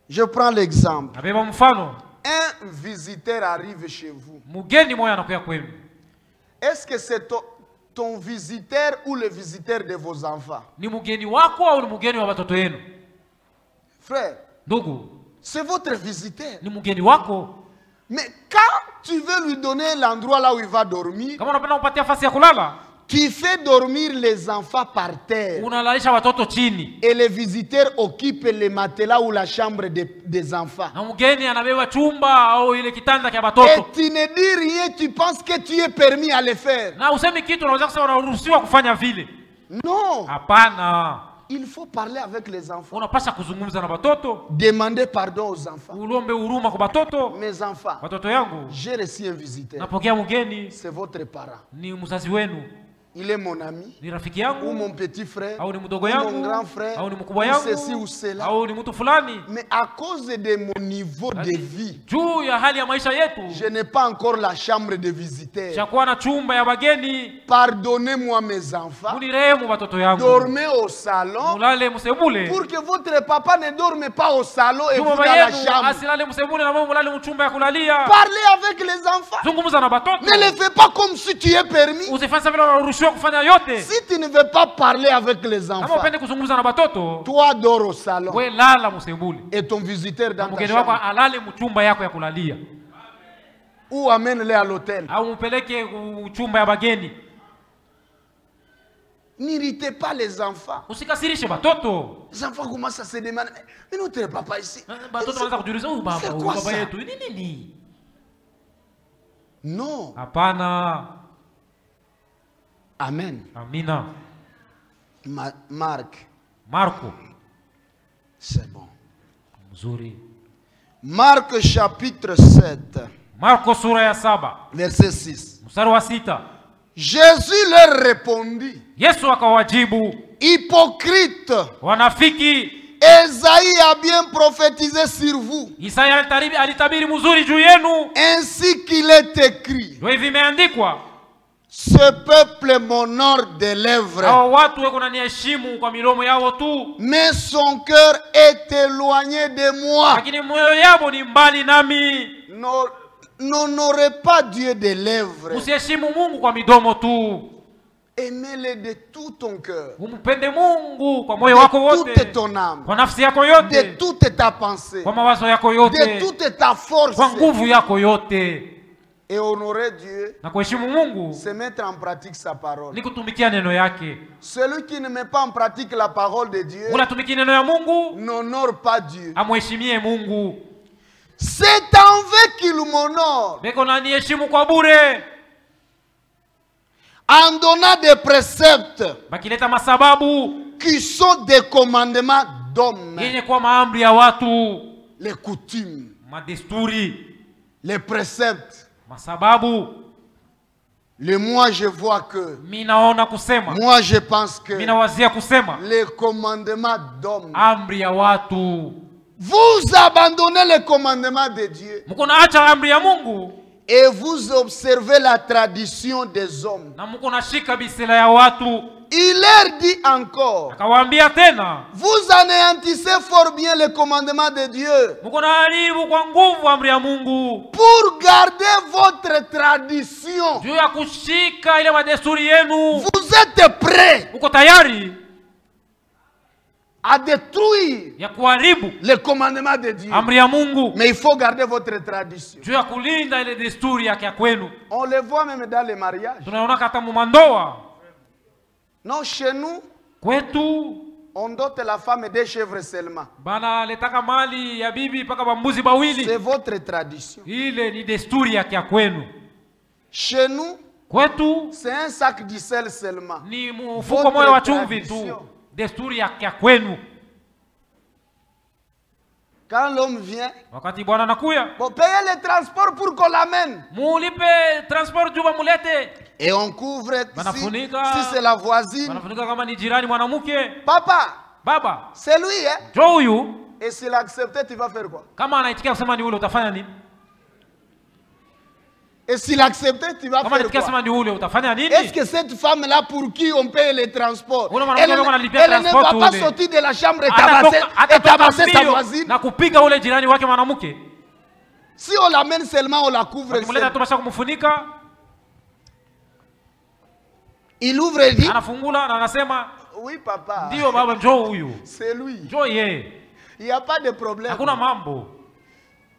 Je prends l'exemple. Un visiteur arrive chez vous. Est-ce que c'est ton visiteur ou le visiteur de vos enfants? Frère, c'est votre visiteur. Mais quand tu veux lui donner l'endroit là où il va dormir, tu fais dormir les enfants par terre. Et les visiteurs occupent les matelas ou la chambre des enfants. Et tu ne dis rien, tu penses que tu es permis à le faire. Non. Il faut parler avec les enfants. Demander pardon aux enfants. Mes enfants, j'ai reçu un visiteur. C'est votre parent. Il est mon ami, ou mon petit frère, ou mon grand frère, ou ceci ou cela. Mais à cause de mon niveau de vie, je n'ai pas encore la chambre de visiteurs. Pardonnez-moi mes enfants, dormez au salon, pour que votre papa ne dorme pas au salon et vous dans la chambre. Parlez avec les enfants. Ne le fais pas comme si tu es permis. Si tu ne veux pas parler avec les enfants, toi dors au salon et ton visiteur dans ta chambre. Ou amène-les à l'hôtel. N'irritez pas les enfants. Usikasirishe batoto. Les enfants commencent à se demander, mais notre papa ici. Batoto wanaanza kujiuliza, baba yetu ni nini? Non. Hapana. Amen. Amina. Marco. C'est bon. Mzuri. Marc chapitre 7. Marko sura ya 7. Verset 6. Mstari wa 6. Jésus leur répondit. Yesu akawajibu. Hypocrite. Wanafiki. Esaïe a bien prophétisé sur vous. Isaya alitabiri mzuri juu yenu. Ainsi qu'il est écrit. Ndio hivi imeandikwa. Ce peuple m'honore des lèvres. Hao watu wako kunaniheshimu kwa milomo yao tu. Mais son cœur est éloigné de moi. Lakini moyo yao ni mbali nami. N'honorez pas Dieu des lèvres. Usiheshimu Mungu kwa midomo tu. Aimez-le de tout ton cœur. Umpende Mungu kwa moyo wako wote. De toute ton âme. Kwa nafsi yako yote. De toute ta pensée. Kwa mawazo yako yote. De toute ta force. Kwa nguvu yako yote. Et honorer Dieu, na kuheshimu Mungu, c'est mettre en pratique sa parole. Ni kutumikia neno yake. Celui qui ne met pas en pratique la parole de Dieu, unatumiki neno ya Mungu, n'honore pas Dieu. Amheshimie Mungu. C'est en vain qu'il m'honore. Beko na niheshimu kwa bure. En donnant des préceptes, bakileta masababu, qui sont des commandements d'hommes. Yenye kwa maamri ya watu, les coutumes, madesturi, les préceptes, masababu. Moi je vois que, minaona kusema, moi je pense que, minawazia kusema, les commandements d'hommes, amri ya watu. Vous abandonnez les commandements de Dieu. Mukona acha amri ya Mungu. Et vous observez la tradition des hommes. Na mukona shika bisela ya watu. Il leur dit encore, akawaambia tena, vous anéantissez fort bien les commandements de Dieu mukona haribu kwa nguvu amri ya Mungu, pour garder votre tradition. juu ya kushika ile madesturi yenu. Vous êtes prêts, uko tayari à détruire ya kuharibu les commandements de Dieu. Amri ya Mungu. Mais il faut garder votre tradition. Juu ya kulinda ile desturi yake kwenu. On le voit même dans les mariages. Tunaona hata mumandoa. Non, chez nous, kwetu on dote la femme des chèvres seulement. Bana letaka mali ya bibi paka bambuzi bawili. C'est votre tradition. Ile ni desturi yake kwenu. Chez nous, kwetu c'est un sac de sel seulement. Ni mfuko moyo wa chumvi tu. Desturi yake kwenu. Quand l'homme vient, wakati bwana anakuya, bon, payez le transport pour qu'on l'amène. Mulipe transport juba mulete. Et on couvre si c'est la voisine. Banafunika kama ni jirani mwanamke. Papa, baba, c'est lui hein. Jo huyu. Et s'il accepte, tu vas faire quoi? Kama anaitikia kusema ni ule utafanya nini? Et s'il accepte, tu vas faire quoi? Est-ce que cette femme-là pour qui on paye les transports, elle ne va pas sortir de la chambre et tabasser sa voisine? Si on l'amène seulement, on la couvre. Il ouvre et dit, oui papa, c'est lui. Il n'y a pas de problème.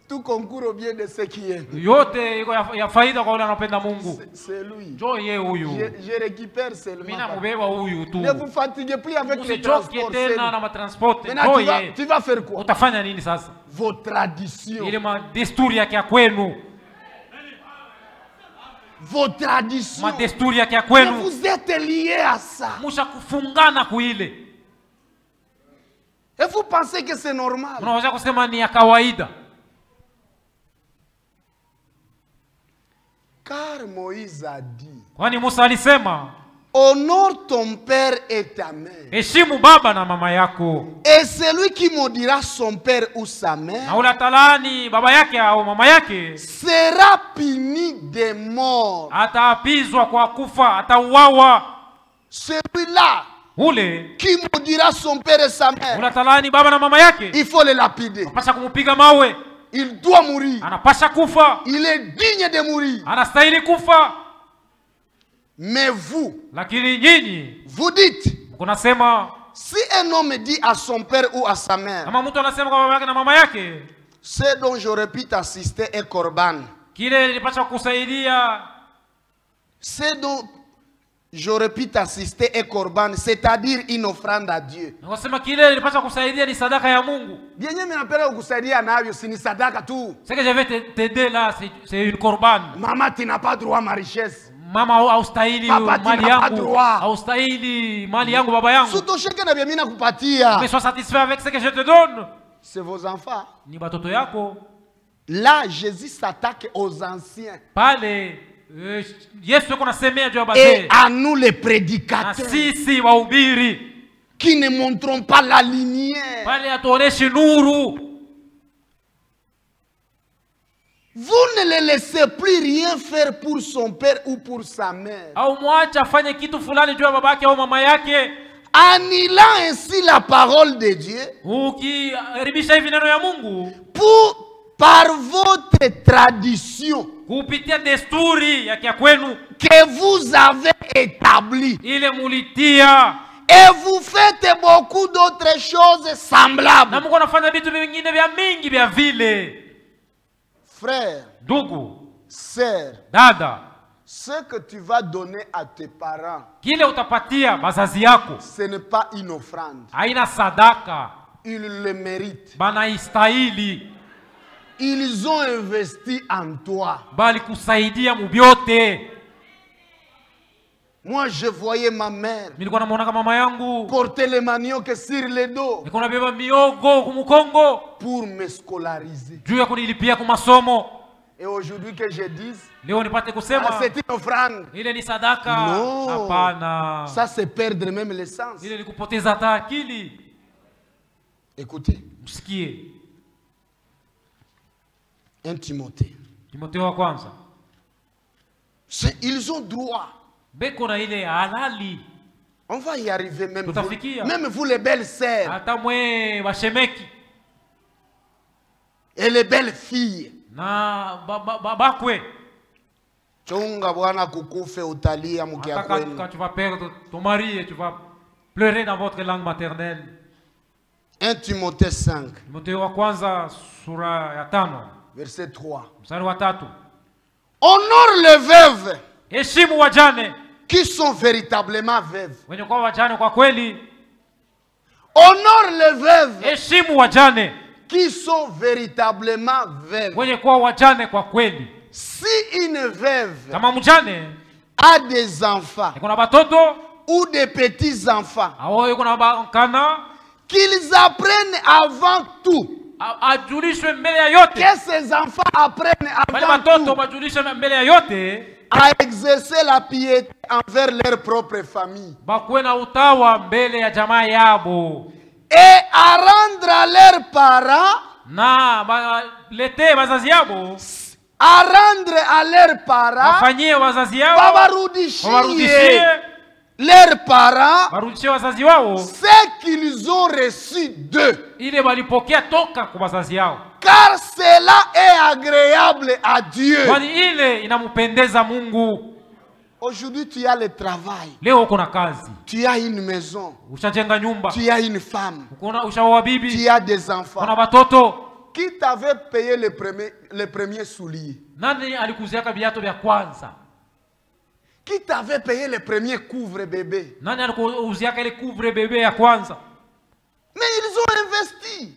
Tout concourt au bien de ce qui est. C'est lui. Je récupère seulement. Ne vous fatiguez plus avec les transports. Maintenant, tu vas faire quoi? Vos traditions. Vos traditions. Vous êtes liés à ça. Et vous pensez que c'est normal? Car Moïse a dit, honore ton père et ta mère. Et celui qui maudira son père ou sa mère sera puni de mort. Celui-là qui maudira son père et sa mère, il faut le lapider. Il doit mourir. Il est digne de mourir. Mais vous, vous dites, si un homme dit à son père ou à sa mère, ce dont j'aurais pu t'assister est Corban, ce dont j'aurais pu t'assister et korban, c'est-à-dire une offrande à Dieu. Bien m'appelle kusaidia navyo si ni sadaka tu. Ce que je vais t'aider là, c'est une korban. Maman, tu n'as pas droit à ma richesse. Mama haustahili mali yangu. Haustahili mali yangu baba yangu. Sutosheke na biamina kupatia. Mais sois satisfait avec ce que je te donne. C'est vos enfants. Ni batoto yako. Là, Jésus s'attaque aux anciens. Pale Yesu yuko nasemea juu ya bazee. Et à nous les prédicateurs. Na sisi wahubiri. Qui ne montrons pas la lumière. Pale atuoneshi nuru. Vous ne le laissez plus rien faire pour son père ou pour sa mère. Annihilant ainsi la parole de Dieu. Par votre tradition. Que vous avez établie. Et vous faites beaucoup d'autres choses semblables. Frère, sœur, ce que tu vas donner à tes parents, ce n'est pas une offrande. Ils le méritent. Ils ont investi en toi. Moi, je voyais ma mère porter les maniocs sur le dos pour me scolariser. Et aujourd'hui que je dise, c'est une offrande. Non, ça c'est perdre même l'essence. Écoutez, 1 Timothée. Ils ont droit. On va y arriver même vous les belles sœurs et les belles filles. Quand tu vas perdre ton mari et tu vas pleurer dans votre langue maternelle. 1 Timothée 5 verset 3. Honore les veuves qui sont véritablement veuves. Honore les veuves qui sont véritablement veuves. Si une veuve a des enfants ou des petits-enfants, qu'ils apprennent avant tout. Que ces enfants apprennent avant tout à exercer la piété envers leur propre famille. Et à rendre à leurs parents, leurs parents, ce qu'ils ont reçu d'eux. Car cela est agréable à Dieu. Aujourd'hui, tu as le travail. Tu as une maison. Tu as une femme. Tu as des enfants. Qui t'avait payé les premiers souliers? Qui t'avait payé les premiers couvre-bébés? Mais ils ont investi.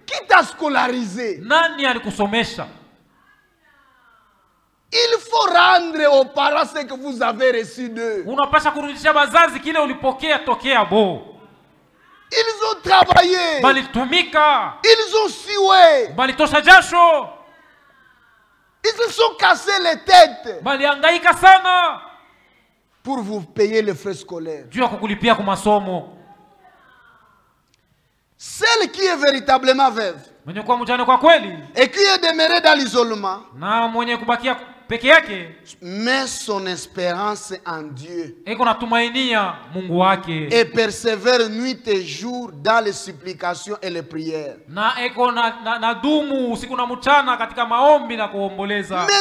Qui t'a scolarisé? Il faut rendre aux parents ce que vous avez reçu d'eux. Ils ont travaillé. Ils ont sué. Ils se sont cassés les têtes pour vous payer les frais scolaires. Celle qui est véritablement veuve et qui est demeurée dans l'isolement met son espérance en Dieu et persévère nuit et jour dans les supplications et les prières. Mais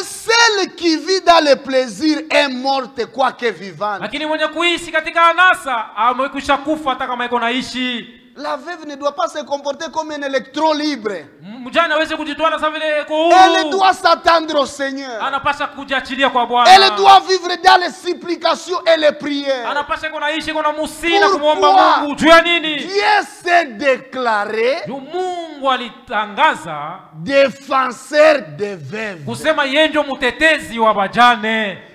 celle qui vit dans le plaisir est morte quoique vivante. La veuve ne doit pas se comporter comme un électron libre. Elle doit s'attendre au Seigneur. Elle doit vivre dans les supplications et les prières. Pourquoi? Dieu s'est déclaré défenseur des veuves.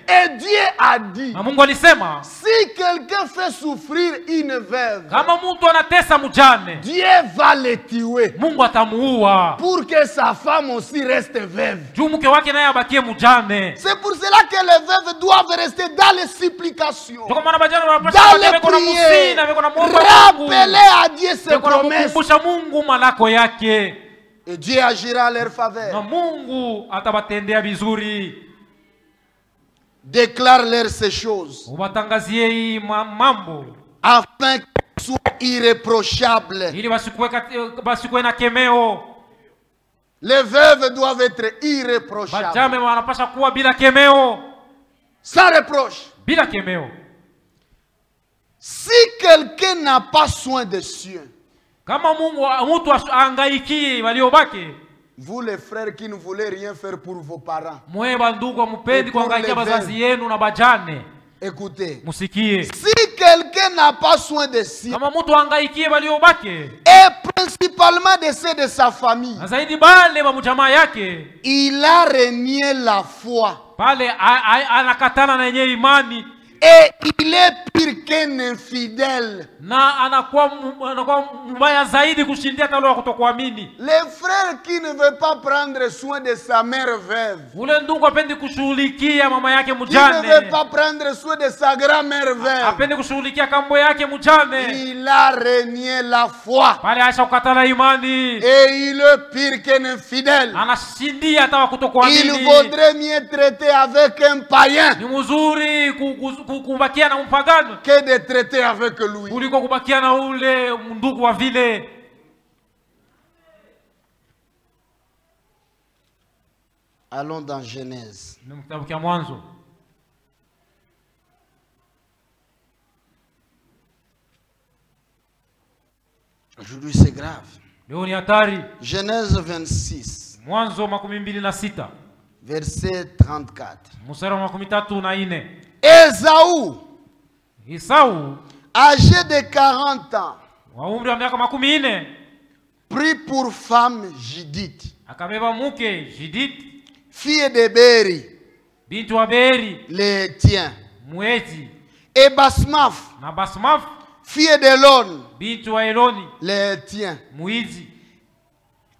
Et Dieu a dit, si quelqu'un fait souffrir une veuve, Dieu va le tuer pour que sa femme aussi reste veuve. C'est pour cela que les veuves doivent rester dans les supplications, dans les prières, rappeler à Dieu ses promesses. Et Dieu agira en leur faveur. Déclare-leur ces choses afin qu'elles soient irréprochables. Les veuves doivent être irréprochables, sans reproche. Si quelqu'un n'a pas soin des siens, vous les frères qui ne voulez rien faire pour vos parents, écoutez, si quelqu'un n'a pas soin de si, et principalement de ceux de sa famille, il a renié la foi. Et il est pire qu'un infidèle. Les frères qui ne veulent pas prendre soin de sa mère veuve, qui ne veut pas prendre soin de sa grand-mère veuve, il a renié la foi. Et il est pire qu'un infidèle. Il vaudrait mieux traiter avec un païen que de traiter avec lui. Allons dans Genèse. Aujourd'hui c'est grave. Genèse 26. Verset 34. Ésaü, âgé de 40 ans, prit pour femme Judith, fille de Béri, le tien, et Basmaf, fille d'Elon, le tien.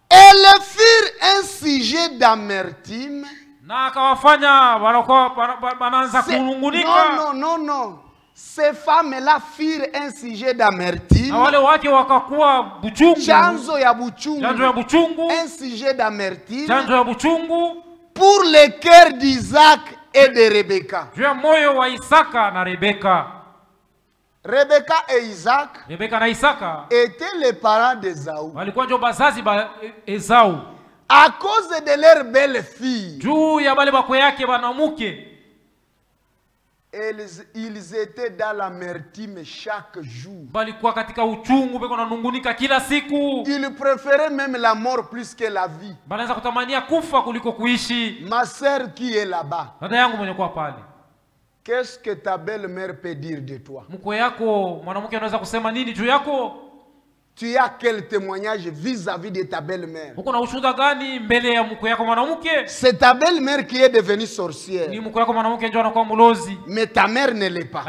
Elles firent un sujet d'amertume. Non. Ces femmes-là firent un sujet d'amertume. Chanzo ya buchungu. Un sujet d'amertume pour le cœur d'Isaac et de Rebecca. Rebecca et Isaac étaient les parents d'Ésaü. À cause de leur belle fille, ils étaient dans l'amertume chaque jour. Ils préféraient même la mort plus que la vie. Ma sœur qui est là-bas, qu'est-ce que ta belle-mère peut dire de toi? Tu as quel témoignage vis-à-vis de ta belle-mère? C'est ta belle-mère qui est devenue sorcière, mais ta mère ne l'est pas.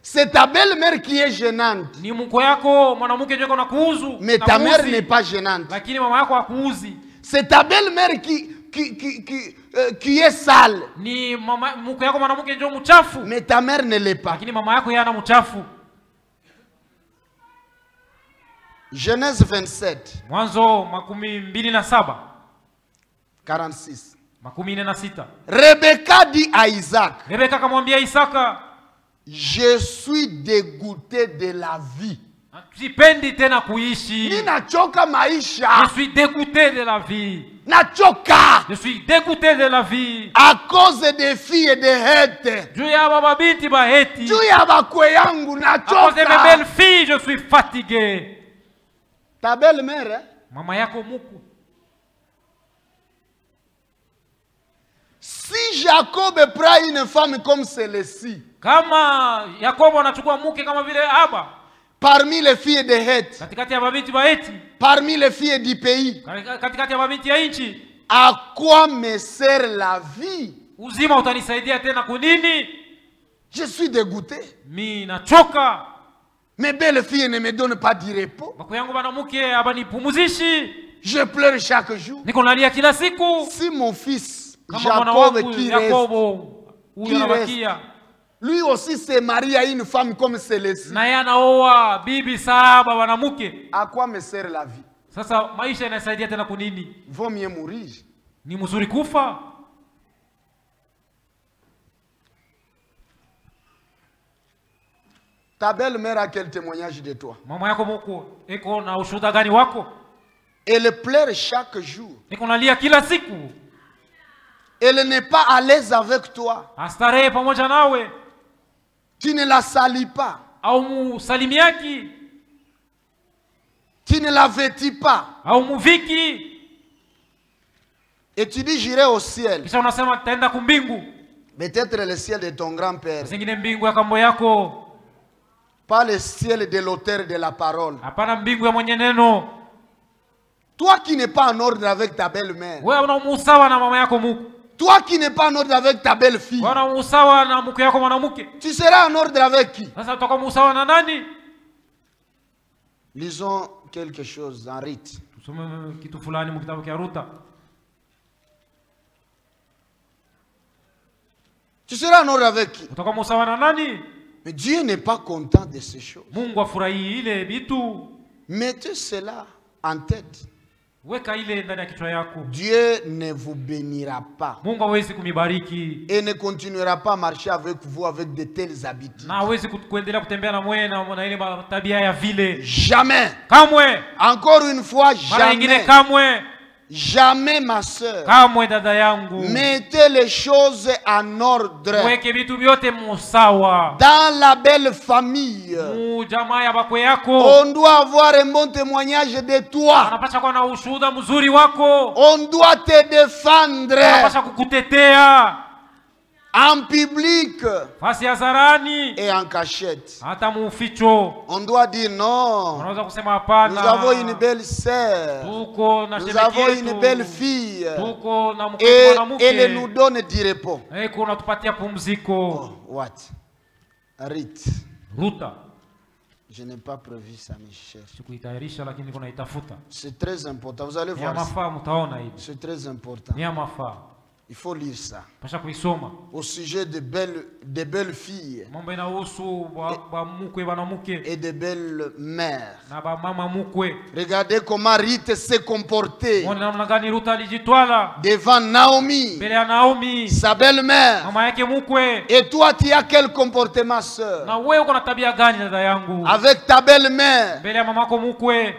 C'est ta belle-mère qui est gênante, mais ta mère n'est pas gênante. C'est ta belle-mère qui est sale, mais ta mère ne l'est pas. Genèse 27. 46. Rebecca dit à Isaac, je suis dégoûté de la vie. Je suis dégoûté de la vie. Je suis dégoûté de la vie. À cause des filles et des hêtes. À cause de mes belles suis fatigué. Ta belle-mère, hein? Mama yako muku. Si Jacob prend une femme comme celle-ci, kama Yakobo anachukua mke kama vile Aba, parmi les filles de Het, katikati ya mabinti wa Heti, parmi les filles du pays, katikati ya mabinti ya nchi, à quoi me sert la vie? Uzima utanisaidia tena kunini? Je suis dégoûté. Mi nachoka. Mes belles filles ne me donnent pas du repos. Bako yangu banamuke abanipumuzishi. Je pleure chaque jour. Niko nalia kila siku. Si mon fils Jacob qui reste, lui aussi s'est marié à une femme comme celle-ci. Na yana oa bibi saba wanamuke. À quoi me sert la vie? Sasa maisha yanasaidia tena kunini? Vaut mieux mourir. Ni mzuri kufa. Ta belle-mère a quel témoignage de toi? Mama yako muko eko na ushuhuda gani wako? Elle pleure chaque jour. Niko nalia kila siku. Elle n'est pas à l'aise avec toi. Astarehe pamoja nawe. Tu ne la salis pas. Au musalimiaki. Tu ne la vêtis pas. Au muviki. Et tu dis j'irai au ciel. Kisha unasema taenda kumbingu. Peut-être le ciel de ton grand-père. Zingine mbingu ya kambo yako. Pas le ciel de l'auteur de la parole. Hapana mbingu ya mwenye neno. Toi qui n'es pas en ordre avec ta belle-mère. Wewe unamusawa na mama yako muku. Toi qui n'es pas en ordre avec ta belle-fille. Wewe unamusawa na muku yako mwanamke. Tu seras en ordre avec qui? Sasa utakuwa musawa na nani? Lisons quelque chose en Rite. Tusome kitu fulani mu kitabu cha Ruta. Tu seras en ordre avec qui? Utakuwa musawa na nani? Mais Dieu n'est pas content de ces choses. Mungu afurahi ile vitu. Mettez cela en tête. Weka ile ndani ya kichwa yako. Dieu ne vous bénira pas. Mungu hawezi kumibariki. Et ne continuera pas à marcher avec vous avec de telles habitudes. Na hawezi kuendelea kutembea na mwe na ile tabia ya vile. Jamais. Kamwe. Encore une fois, Mara nyingine jamais. kamwe. Jamais, ma soeur. Kamwe dada yangu. Mettez les choses en ordre. Weke vitu vyote musawa. Dans la belle famille. Jamaa ya bakwe yako. On doit avoir un bon témoignage de toi. Anapaswa kuwa na ushuhuda mzuri wako. On doit te défendre. Anapaswa kukutetea. En public. Fasi hadharani. Et en cachette. Hata muficho. On doit dire non. Unaweza kusema hapana. Nous avons une belle sœur. Tuko na Nous avons une belle fille. Tuko na mke Et mwanamke. elle nous donne du repos. Eko unatupatia pumziko. Oh, what? Rite. Ruta. Je n'ai pas prévu ça, mes chers. Sikuitayarisha lakini niko naitafuta. C'est très important. Vous allez voir. Mafaa mtaona hivi. C'est très important. Ni mafaa. Il faut lire ça. Pasha kuisoma. Au sujet de belles filles. Mambo inahusu ba mukwe banamuke. Et de belles mères. Na ba mama mukwe. Regardez comment Rite s'est comportée. Mwana namna gani Ruta alijitwala. Devant Naomi. Mbele ya Naomi. Sa belle-mère. Mama yake mukwe. Et toi tu as quel comportement, sœur? Na wewe uko na tabia gani dada yangu? Avec ta belle-mère. Mbele ya mamako mukwe.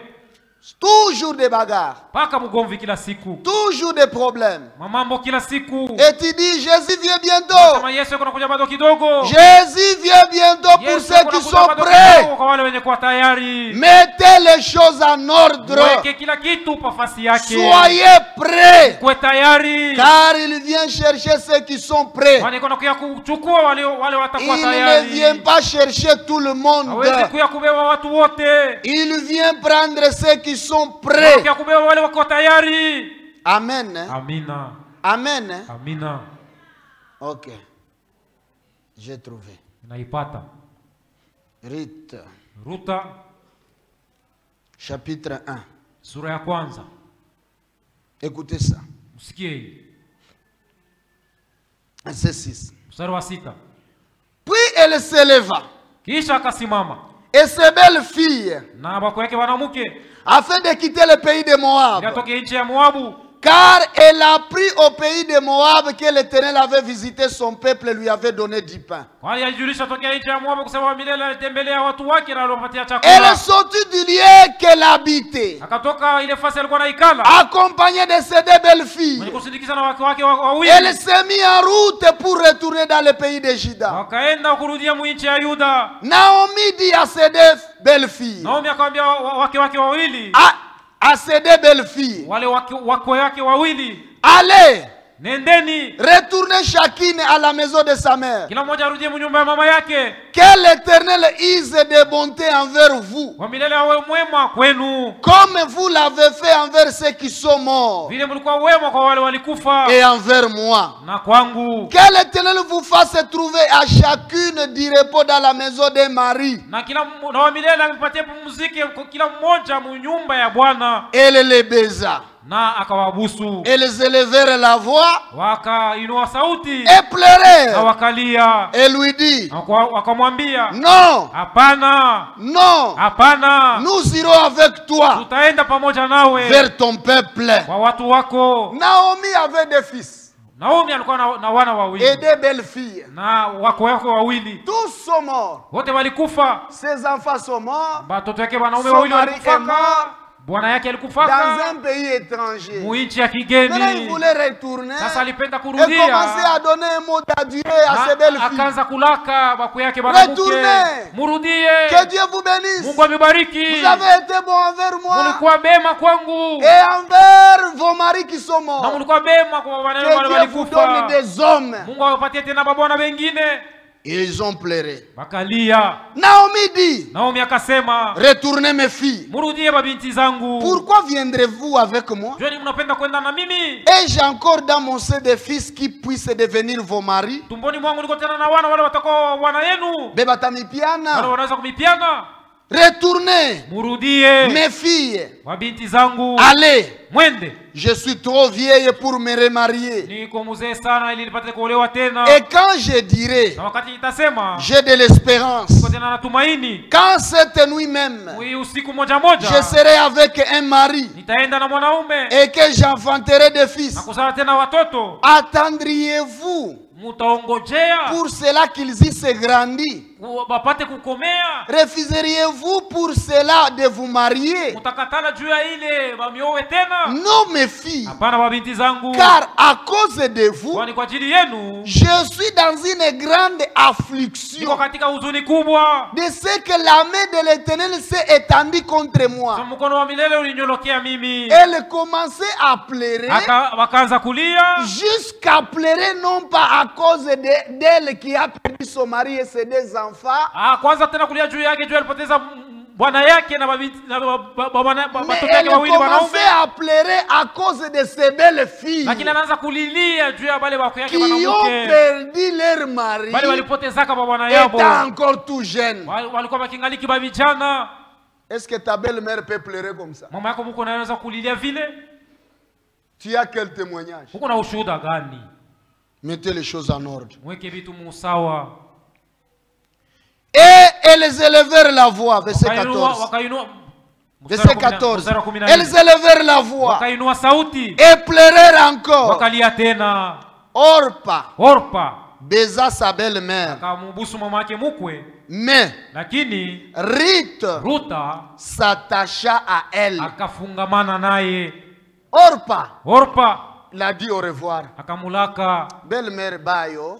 Toujours des bagarres. Paka mugomvi kila siku. Toujours des problèmes. Mamambo kila siku. Et tu dis Jésus vient bientôt. Kama Yesu yuko nakuja bado kidogo. Jésus vient bientôt pour ceux qui sont prêts. Kwa wale wenye kuwa tayari. Mettez les choses en ordre. Weke kila kitu pa fasi yake. Soyez prêts. Kuwe tayari. Car il vient chercher ceux qui sont prêts. Wale kuna kuya kuchukua wale watakuwa Il tayari. ne vient pas chercher tout le monde. Hawezi kuya kubeba watu wote. Il vient prendre ceux qui sont prêts. Kuya kubeba wale wako tayari. Amen. Amina. Amen. Amina. Ok. J'ai trouvé. Naipata. Rite. Ruta. Chapitre 1. Sura ya kwanza. Écoutez ça. Msikie. Verset 6. Mstari wa 6. Puis elle s'éleva. Kisha akasimama. Et ses belles filles. Na bako yake wanamuke. Afin de quitter le pays de Moab. Yatoke nchi ya Moabu. Car Car elle a appris au pays de Moab que l'Éternel avait visité son peuple et lui avait donné du pain. Elle est sortie du lieu qu'elle habitait, accompagnée de ses deux belles filles. Elle s'est mise en route pour retourner dans le pays de Juda. Naomi dit à ses deux belles filles, à ses deux belles filles, allez, retournez chacune à la maison de sa mère. Que l'Éternel use de bonté envers vous, comme vous l'avez fait envers ceux qui sont morts, et envers moi. Que l'Éternel vous fasse trouver à chacune du repos dans la maison de Marie. Elle les baisa. Elles élevèrent la voix et pleurèrent. Et lui dit, non, non, nous irons avec toi vers ton peuple. Naomi avait des fils et des belles filles. Tous sont morts. Ses enfants sont morts. Son mari est mort dans un pays étranger. Maintenant il voulait retourner et commencer à donner un mot d'adieu à ses belles filles. Retournez. Que Dieu vous bénisse. Vous avez été bon envers moi et envers vos maris qui sont morts. Que Dieu vous donne des hommes. Et ils ont pleuré. Naomi dit, retournez mes filles. Pourquoi viendrez-vous avec moi? Ai-je encore dans mon sein des fils qui puissent devenir vos maris? Retournez mes filles. Allez. Je suis trop vieille pour me remarier. Et quand je dirai, j'ai de l'espérance, quand cette nuit même, je serai avec un mari et que j'enfanterai des fils, attendriez-vous pour cela qu'ils y se grandissent? Refuseriez-vous pour cela de vous marier? Non, mes filles, car à cause de vous, je suis dans une grande affliction de ce que la main de l'Éternel s'est étendue contre moi. Elle commençait à pleurer, jusqu'à pleurer non pas à cause d'elle qui a perdu son mari et ses deux enfants. Mais elle commençait à pleurer à cause de ses belles filles qui ont perdu leur mari étant encore tout jeune. Est-ce que ta belle-mère peut pleurer comme ça? Tu as quel témoignage? Mettez les choses en ordre. Et elles élevèrent la voix, verset 14. Verset 14. Elles élevèrent la voix et pleurèrent encore. Orpa baisa sa belle-mère. Mais Ruth s'attacha à elle. Orpa l'a dit au revoir. Belle-mère Bayo,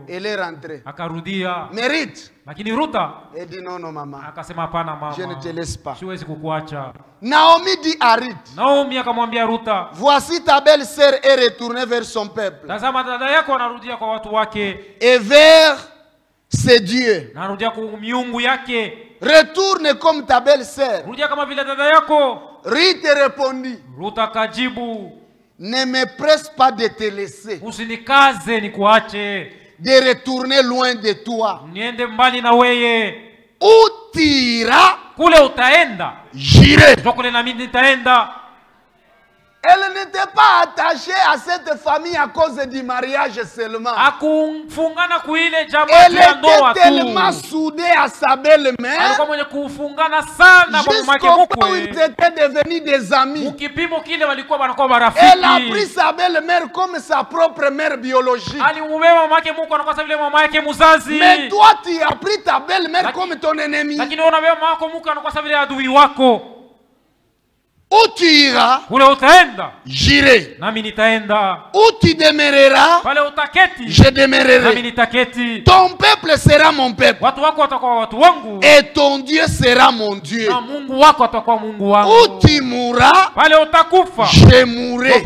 elle est rentrée. Mérite. Elle dit non, maman. Je ne te laisse pas. Naomi dit à Ruth, voici ta belle-sœur est retournée vers son peuple et vers ses dieux. Retourne comme ta belle-sœur. Ruth répondit, ne me presse pas de te laisser, de retourner loin de toi. Où tu iras, j'irai. Elle n'était pas attachée à cette famille à cause du mariage seulement. Elle était tellement soudée à sa belle-mère jusqu'au point où ils étaient devenus des amis. Elle a pris sa belle-mère comme sa propre mère biologique. Mais toi, tu as pris ta belle-mère comme ton ennemi. Où tu iras, j'irai. Où tu demeureras, je demeurerai. Ton peuple sera mon peuple. Et ton Dieu sera mon Dieu. Où tu mourras, je mourrai.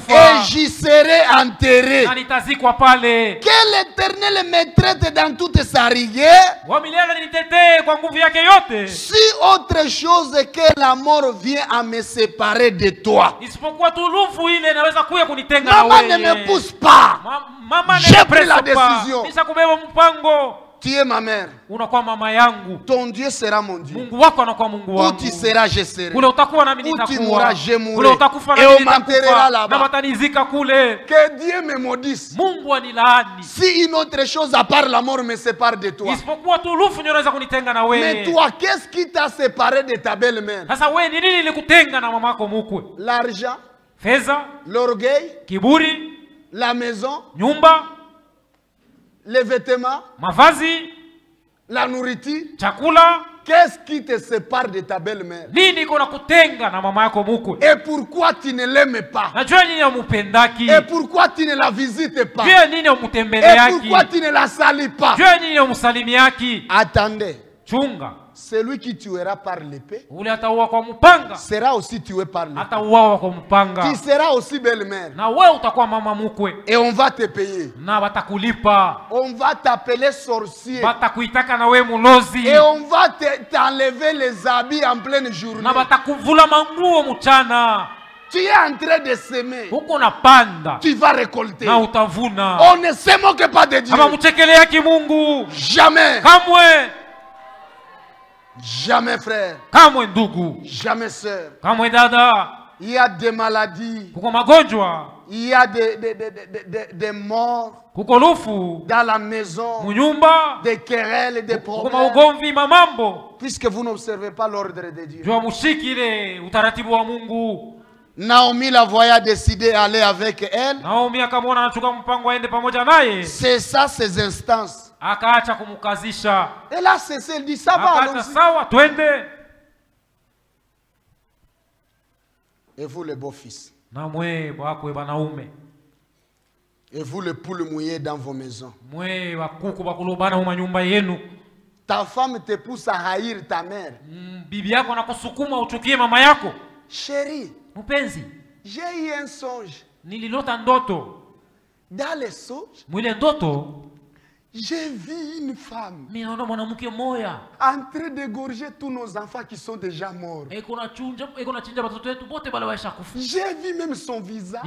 Et j'y serai enterré. Que l'Éternel me traite dans toute sa rigueur. Si autre chose que la mort vient à me séparer de toi. Maman ne me pousse pas. J'ai pris la décision. Tu es ma mère. Ton Dieu sera mon Dieu. Où tu seras, je serai. Où tu mourras, je mourrai. Et on m'enterrera là-bas. Que Dieu me maudisse. Si une autre chose à part la mort me sépare de toi. Mais toi, qu'est-ce qui t'a séparé de ta belle-mère? L'argent, l'orgueil, la maison, les vêtements, mavazi, la nourriture, chakula. Qu'est-ce qui te sépare de ta belle-mère? Et pourquoi tu ne l'aimes pas? Et pourquoi tu ne la visites pas? Et pourquoi tu ne la salis pas? Attendez. Celui qui tuera par l'épée sera aussi tué par l'épée. Tu seras aussi belle-mère. Et on va te payer. On va t'appeler sorcier. Et on va t'enlever les habits en pleine journée. Tu es en train de s'aimer. Tu vas récolter. On ne se moque pas de Dieu. Jamais. Jamais frère. Jamais sœur. Il y a des maladies. Il y a des morts dans la maison, des querelles, des problèmes. Puisque vous n'observez pas l'ordre de Dieu. Naomi la voyait décider d'aller avec elle. C'est ça ses instances. Et là c'est elle dit ça va. Et vous les beaux-fils. Et vous les poules mouillées dans vos maisons. Ta femme te pousse à haïr ta mère. Chérie, j'ai eu un songe. Dans les songes, j'ai vu une femme en train d'égorger tous nos enfants qui sont déjà morts. J'ai vu même son visage.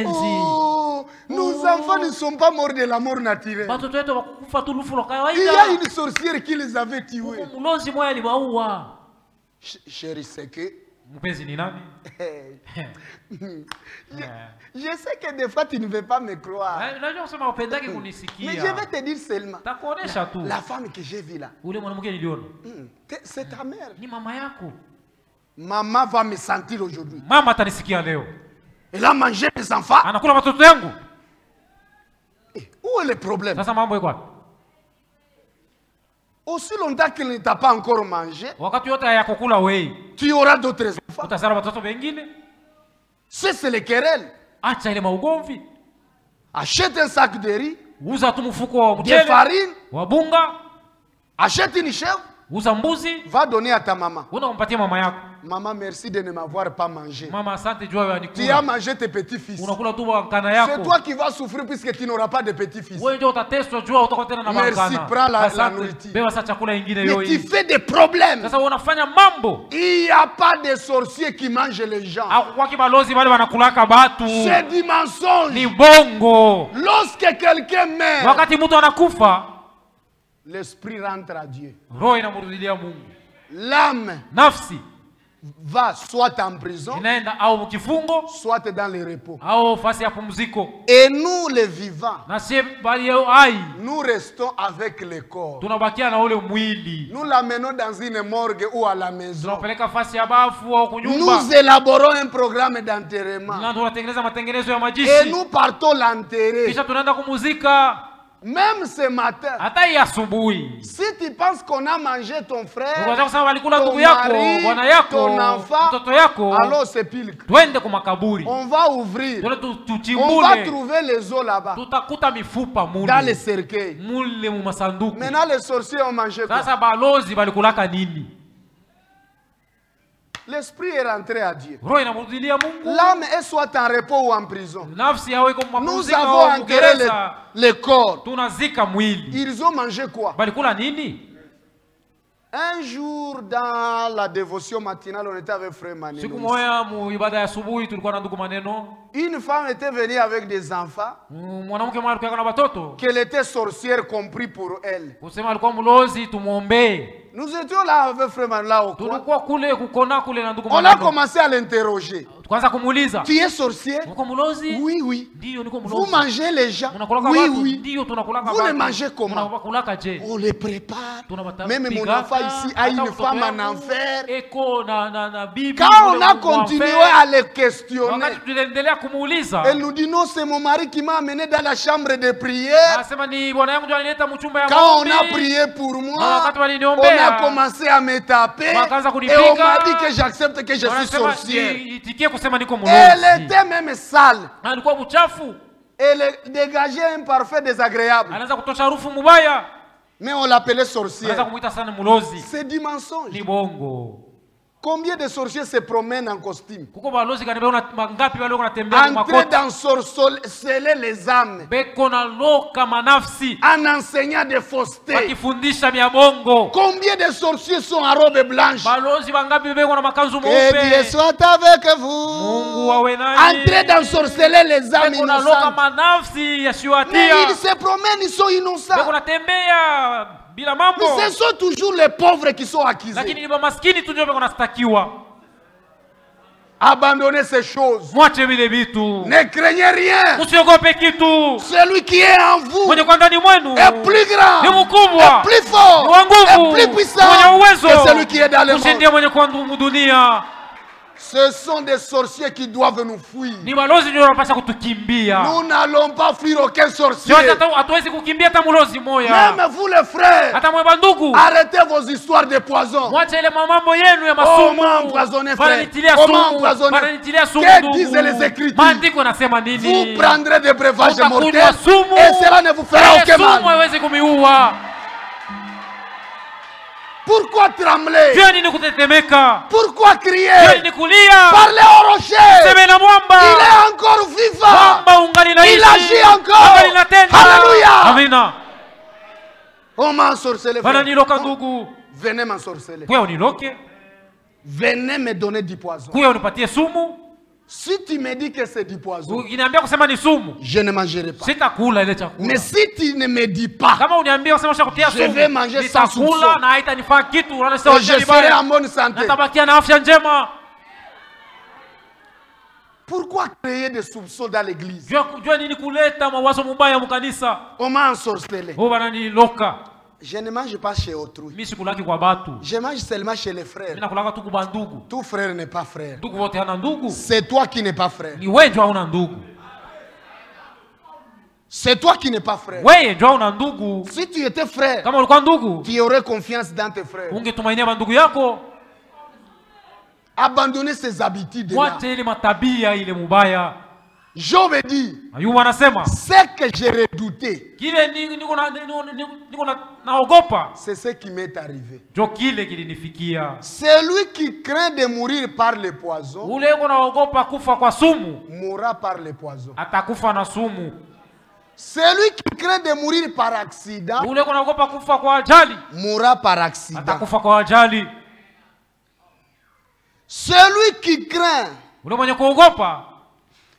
Oh, nos enfants ne sont pas morts de la mort naturelle. Il y a une sorcière qui les avait tués. Chérie, c'est que je sais que des fois tu ne veux pas me croire. Mais je vais te dire seulement. La femme que j'ai vue là, c'est ta mère. Maman va me sentir aujourd'hui. Elle a mangé mes enfants. Où est le problème? Aussi longtemps qu'il ne t'a pas encore mangé, tu auras d'autres enfants. C'est les querelles. Achète un sac de riz, de farine, achète une chèvre, va donner à ta maman. Maman, merci de ne m'avoir pas mangé. Tu as mangé tes petits-fils. C'est toi qui vas souffrir puisque tu n'auras pas de petits-fils. Merci, prends la nourriture. Mais tu fais des problèmes. Il n'y a pas de sorciers qui mangent les gens. C'est du mensonge. Lorsque quelqu'un meurt, l'esprit rentre à Dieu. L'âme va soit en prison, soit dans le repos. Et nous les vivants, nous restons avec le corps. Nous l'amenons dans une morgue ou à la maison. Nous élaborons un programme d'enterrement. Et nous partons l'enterrer. Même ce matin, si tu penses qu'on a mangé ton frère, ton mari, ton enfant, alors c'est pile. On va ouvrir. On va trouver les os là-bas. Dans les cercueils. Maintenant les sorciers ont mangé quoi? L'esprit est rentré à Dieu. L'âme est soit en repos ou en prison. Nous avons enterré le corps. Ils ont mangé quoi? Un jour dans la dévotion matinale, on était avec Frère Maneno. Une femme était venue avec des enfants. Qu'elle était sorcière compris pour elle. Nous étions là avec Frère Maneno là au coin. On a commencé à l'interroger. Tu es sorcière? Oui, oui. Vous mangez les gens? Oui, oui. Vous les mangez comment? On les prépare. Même mon enfant ici a une femme en enfer. Quand on a continué à les questionner, elle nous dit non, c'est mon mari qui m'a amené dans la chambre de prière. Quand on a prié pour moi, on a commencé à me taper et on m'a dit que j'accepte que je suis sorcière. Elle était même sale. Elle dégageait un parfum désagréable. Mais on l'appelait sorcière. C'est du mensonge. Combien de sorciers se promènent en costume? Entrer dans sorceler les âmes. En enseignant des faussetés. Combien de sorciers sont en robe blanche? Que Dieu soit avec vous. Entrez dans sorceler les âmes innocentes. Mais ils se promènent, ils sont innocents. Mais ce sont toujours les pauvres qui sont accusés. Abandonnez ces choses. Ne craignez rien. Celui qui est en vous est plus grand, est plus fort, est plus puissant que celui qui est dans le monde. Ce sont des sorciers qui doivent nous fuir. Nous n'allons pas fuir aucun sorcier. Même vous les frères, arrêtez vos histoires de poison. Oh, m'a empoisonné frère. Oh, m'a empoisonné. Que disent les Écritures? Vous prendrez des breuvages mortels et cela ne vous fera aucun mal. Pourquoi trembler? Pourquoi crier? Parlez au rocher. Il est encore vivant. Il agit encore. Alléluia. On m'a ensorcelé. Venez m'ensorceler. Venez me donner du poison. Si tu me dis que c'est du poison, je ne mangerai pas. Mais si tu ne me dis pas, je vais manger sans soupçon. Et je serai en bonne santé. Pourquoi créer des soupçons dans l'église? On m'a ensorcelé. Je ne mange pas chez autrui. Je mange seulement chez les frères. Tout frère n'est pas frère. C'est toi qui n'es pas frère. C'est toi qui n'es pas frère. Si tu étais frère, tu aurais confiance dans tes frères. Abandonner ses habitudes là. Job dit, ce que j'ai redouté, c'est ce qui m'est arrivé. Celui qui craint de mourir par le poison mourra par le poison. Celui qui craint de mourir par accident mourra par accident. Celui qui craint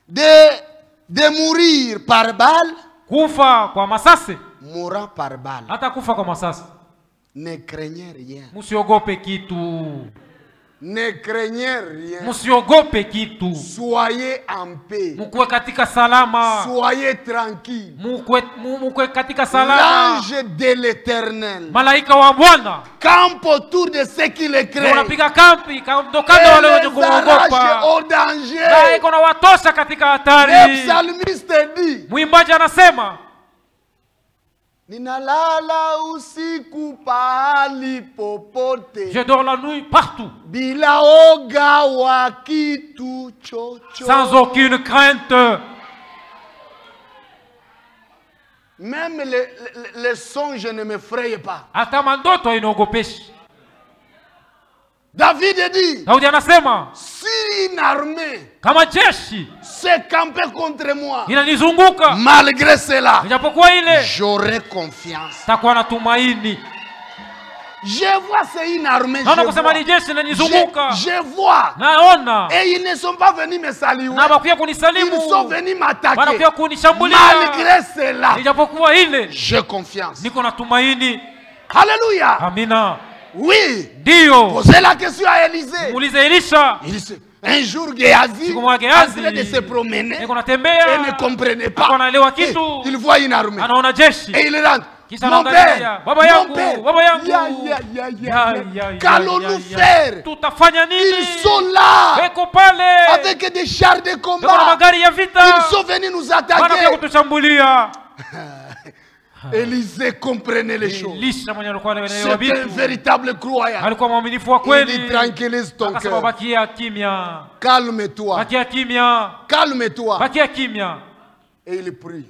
de mourir par balle mourra par balle. Ne craignez rien. Ne craignez rien. Musiogope kitu. Soyez en paix. Mukwe katika salama. Soyez tranquille. Mukwe katika salama. L'ange de l'Éternel. Malaika wa Bwana campe autour de ceux qui le craignent. Unapiga kampi kandokando wale wenye kuogopa. Au danger. Na iko na watosha katika hatari. Le psalmiste dit. Mwimbaji anasema, ninalala usiku pahali popote. Je dors la nuit partout. Bila oga wa kitu chochote. Sans aucune crainte. Même les songes ne m'effrayent pas. Hata mandoto inaogopeshi. David dit, Daudi anasema, si une armée kama jeshi se campe contre moi, inanizunguka, malgré cela, ijapokuwa ile, j'aurai confiance. takuwa na tumaini. Je vois, c'est une armée. Je vois. Naona. Et ils ne sont pas venus me saluer. Ils sont venus m'attaquer. Malgré cela, j'ai confiance. Alléluia. Amina. Oui. Dio. Posez la question à Élisée. Elisha. Un jour, Géasi, en train de se promener, et ne comprenait pas. Il voit une armée. Et il rentre. Mon père, qu'allons-nous faire? Ils sont là avec des chars de combat. Ils sont venus nous attaquer. Élisée comprenait les choses. C'est un véritable croyant. Il dit, tranquillise ton cœur. Calme-toi. Calme-toi. Et il prie.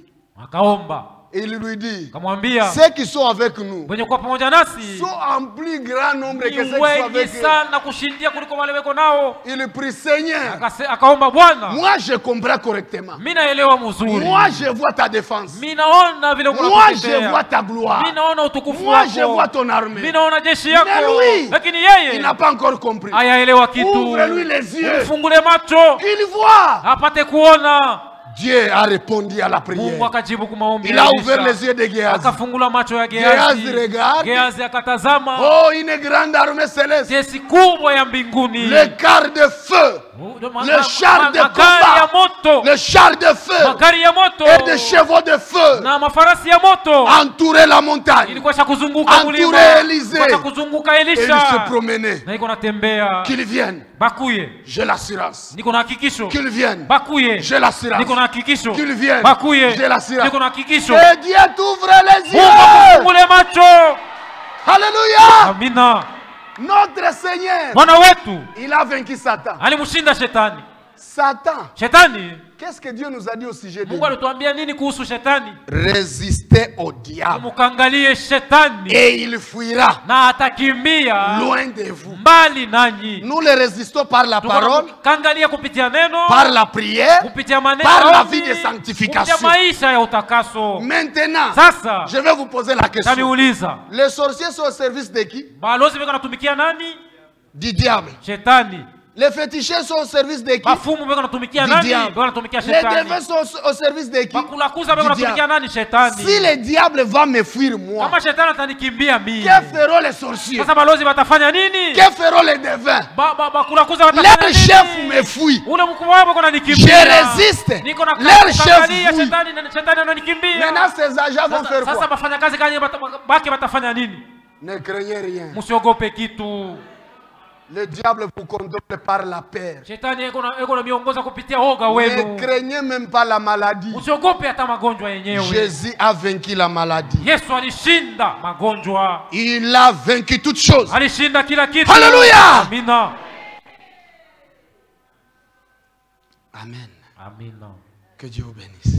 Et il lui dit, ceux qui sont avec nous sont en plus grand nombre que ceux qui sont avec eux. Il prie, Seigneur, moi je comprends correctement. Moi je vois ta défense. Moi je vois ta gloire. Moi je vois ton armée. Mais lui, il n'a pas encore compris. Ouvre-lui les yeux. Il voit. Dieu a répondu à la prière. Il a ouvert les yeux de Géasi. Géasi regarde. Oh, une grande armée céleste. Le quart de feu. Le char de combat. Le char de feu. Et des chevaux de feu. Entourer la montagne. Entourer Élisée. Et il se promenait. Qu'il vienne. J'ai l'assurance. Qu'il vienne. J'ai l'assurance. Qu'il vienne. J'ai l'assurance. Que Dieu t'ouvre les yeux. Alléluia. Amina. Notre Seigneur, il a vaincu Satan. Satan. Qu'est-ce que Dieu nous a dit au sujet de lui? Résistez au diable. Et il fuira loin de vous. Nous le résistons par la parole, par la prière, par la vie de sanctification. Maintenant, je vais vous poser la question. Les sorciers sont au service de qui? Du diable. Les féticheurs sont au service de qui? Du diable. Les dévots sont au service de qui? Du diable. Si le diable va me fuir moi, que feront les sorciers? Que feront les devins? Leur chef me fuit. Je résiste. Leur chef fuit. Maintenant ces agents vont faire quoi? Ne craignez rien. Le diable vous contrôle par la peur. Ne craignez même pas la maladie. Jésus a vaincu la maladie. Il a vaincu toutes choses. Alléluia. Amen. Que Dieu vous bénisse.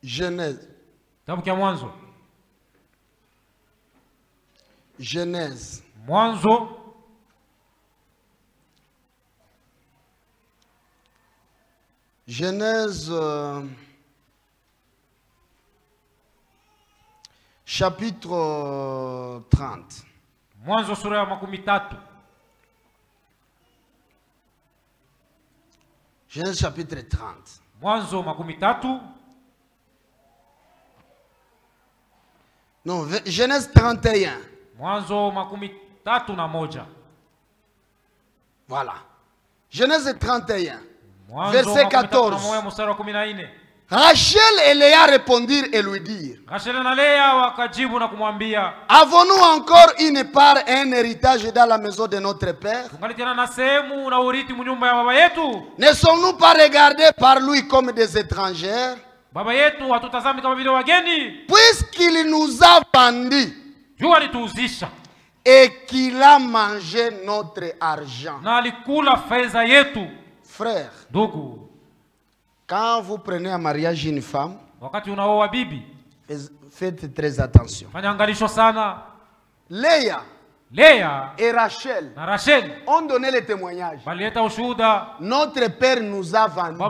Genèse. Genèse. Genèse chapitre 30. Genèse chapitre 30. Non, Genèse 31. Mwanzo makumi tatu na moja. Voilà. Genèse 31. Verset 14. Rachel et Léa répondirent et lui dirent: avons-nous encore une part et un héritage dans la maison de notre père? Ne sommes-nous pas regardés par lui comme des étrangères? Puisqu'il nous a vendus et qu'il a mangé notre argent. Frère, quand vous prenez en mariage une femme, faites très attention. Léa et Rachel ont donné le témoignage. Notre père nous a vendus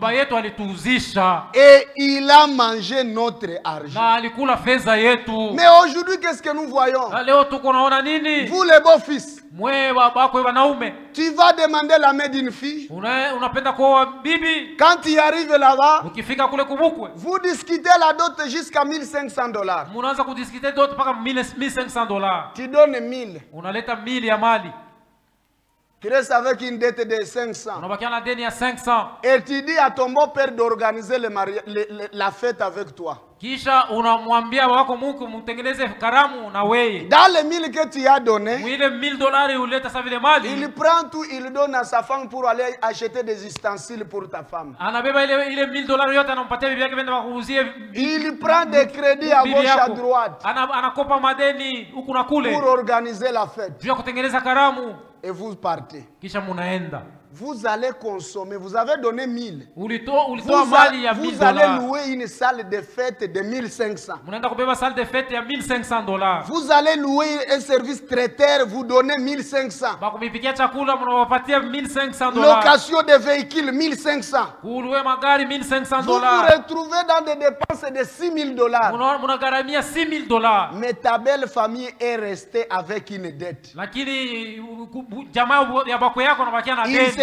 et il a mangé notre argent. Mais aujourd'hui, qu'est-ce que nous voyons? Vous les beaux-fils, tu vas demander la main d'une fille. Quand tu arrives là-bas, vous discutez la dot jusqu'à $1,500. Tu donnes 1000. Tu restes avec une dette de 500. Et tu dis à ton beau-père d'organiser la fête avec toi. Dans les 1000 que tu as donné, il prend tout, il donne à sa femme pour aller acheter des ustensiles pour ta femme. Il prend des crédits à gauche à droite pour organiser la fête. Et vous partez. Vous allez consommer. Vous avez donné 1000. Vous allez louer une salle de fête de 1500. Vous allez louer un service traiteur. Vous donnez 1500. Location de véhicules 1500. Vous vous retrouvez dans des dépenses de $6000. Mais ta belle famille est restée avec une dette.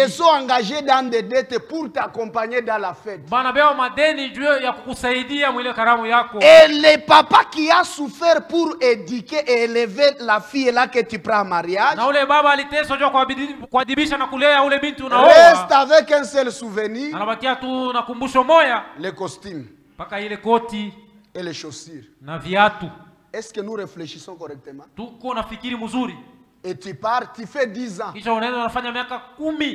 Ils se sont engagés dans des dettes pour t'accompagner dans la fête. Et le papa qui a souffert pour éduquer et élever la fille là que tu prends en mariage reste avec un seul souvenir: les costumes et les chaussures. Est-ce que nous réfléchissons correctement? Et tu pars, tu fais 10 ans.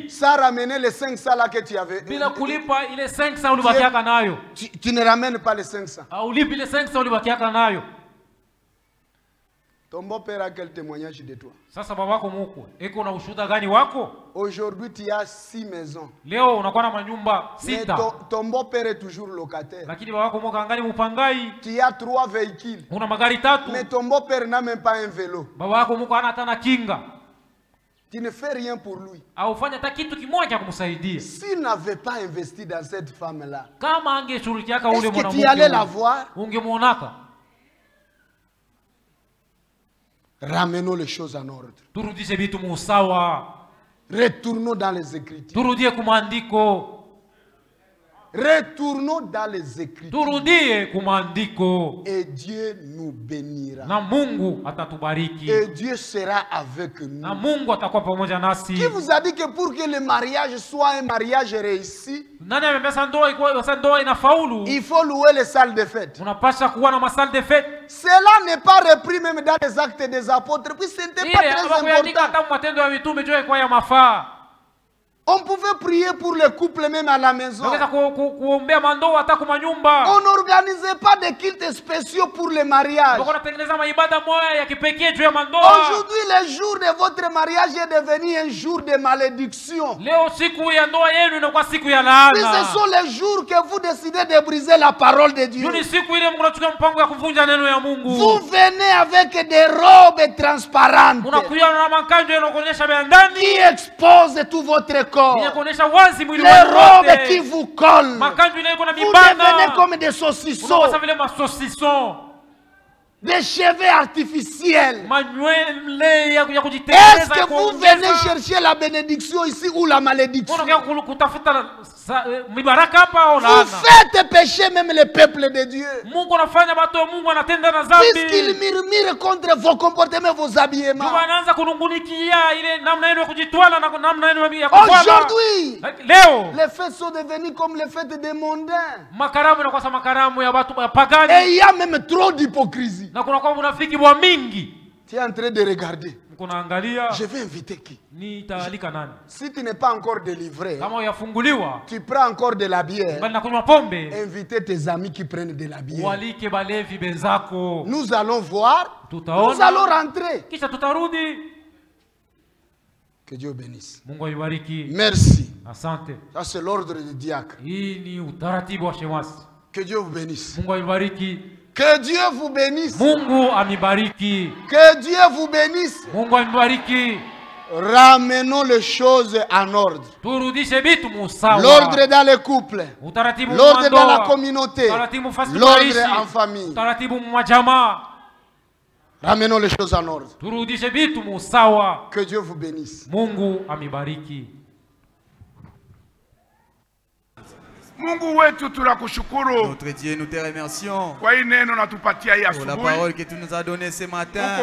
Ça ramenait les 500 là que tu avais. Tu ne ramènes pas les 500. Ton beau-père a quel témoignage de toi? Aujourd'hui, tu as 6 maisons. Mais ton beau-père est toujours locataire. Tu as 3 véhicules. Mais ton beau-père n'a même pas un vélo. Tu ne fais rien pour lui. S'il n'avait pas investi dans cette femme-là, est-ce que tu allais la voir? Ramenons les choses en ordre. Retournons dans les Écritures. Retournons dans les Écritures. Et Dieu nous bénira. Et Dieu sera avec nous. Qui vous a dit que pour que le mariage soit un mariage réussi, il faut louer les salles de fête? Cela n'est pas repris même dans les actes des apôtres. Puis ce n'était pas très important. On pouvait prier pour les couples même à la maison. On n'organisait pas de cultes spéciaux pour les mariages. Aujourd'hui, le jour de votre mariage est devenu un jour de malédiction. Puis ce sont les jours que vous décidez de briser la parole de Dieu. Vous venez avec des robes transparentes qui exposent tout votre corps. Les robes qui vous collent. Vous devenez comme des saucissons. des cheveux artificiels. Est-ce que vous venez chercher la bénédiction ici ou la malédiction? Vous faites pécher même le peuple de Dieu. Puisqu'il murmure contre vos comportements, vos habillements. Aujourd'hui, les fêtes sont devenues comme les fêtes des mondains. Et il y a même trop d'hypocrisie. Tu es en train de regarder. Je vais inviter qui? Si tu n'es pas encore délivré, tu prends encore de la bière. Invitez tes amis qui prennent de la bière. Nous allons voir. Nous allons rentrer. Que Dieu bénisse. Merci. Ça c'est l'ordre du diacre. Que Dieu vous bénisse. Que Dieu vous bénisse. Que Dieu vous bénisse. Ramenons les choses en ordre. L'ordre dans les couples. L'ordre dans la communauté. L'ordre en famille. Ramenons les choses en ordre. Que Dieu vous bénisse. Notre Dieu, nous te remercions pour la parole que tu nous as donnée ce matin.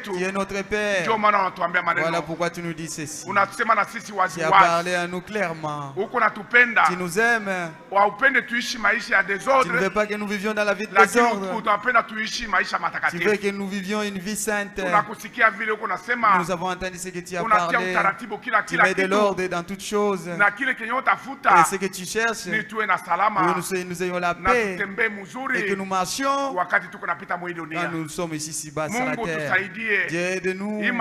Tu es notre Père. Voilà pourquoi tu nous dis ceci. Tu as parlé à nous clairement. Tu nous aimes. Tu ne veux pas que nous vivions dans la vie de désordre. Tu veux que nous vivions une vie sainte. Nous avons entendu ce que tu as parlé. Tu mets de l'ordre dans toutes choses. Et ce que tu cherches, que nous ayons la paix et que nous marchions quand nous sommes ici bas sur la terre. Dieu aide-nous. La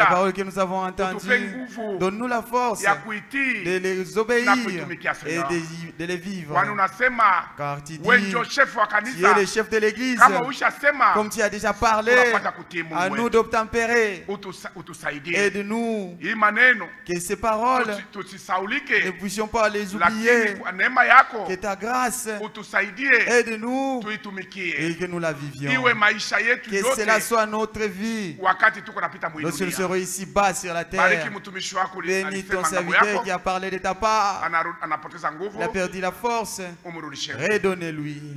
parole que nous avons entendue, donne-nous la force de les obéir et de les vivre. Car tu dis, tu es le chef de l'église. Comme tu as déjà parlé, à nous d'obtempérer. Aide-nous que ces paroles, ne puissions pas les oublier. Que ta grâce aide-nous et que nous la vivions. Que cela soit notre vie. Lorsque nous serons ici bas sur la terre, bénis ton serviteur qui a parlé de ta part. Il a perdu la force. Redonnez-lui.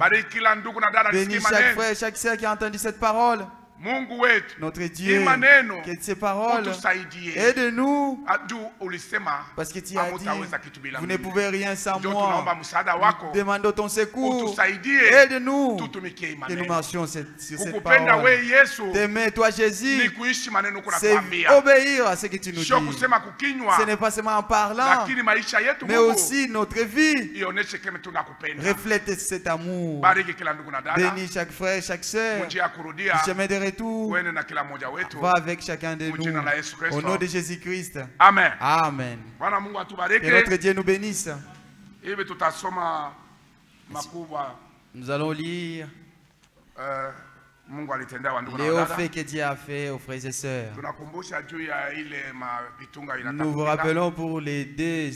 Bénis chaque frère, chaque sœur qui a entendu cette parole. Notre Dieu, que ces paroles aide-nous, parce que tu as dit, vous ne pouvez rien sans moi. Nous demandons ton secours. Aide-nous que nous marchions sur cette parole. T'aimer toi Jésus, c'est obéir à ce que tu nous dis. Ce n'est pas seulement en parlant, mais aussi notre vie reflète cet amour. Bénis chaque frère, chaque sœur. Chemin de retour va avec chacun de nous. Au nom de Jésus-Christ. Amen. Amen. Que notre Dieu nous bénisse. Nous allons lire les hauts faits que Dieu a fait aux frères et sœurs. Nous vous rappelons pour les deux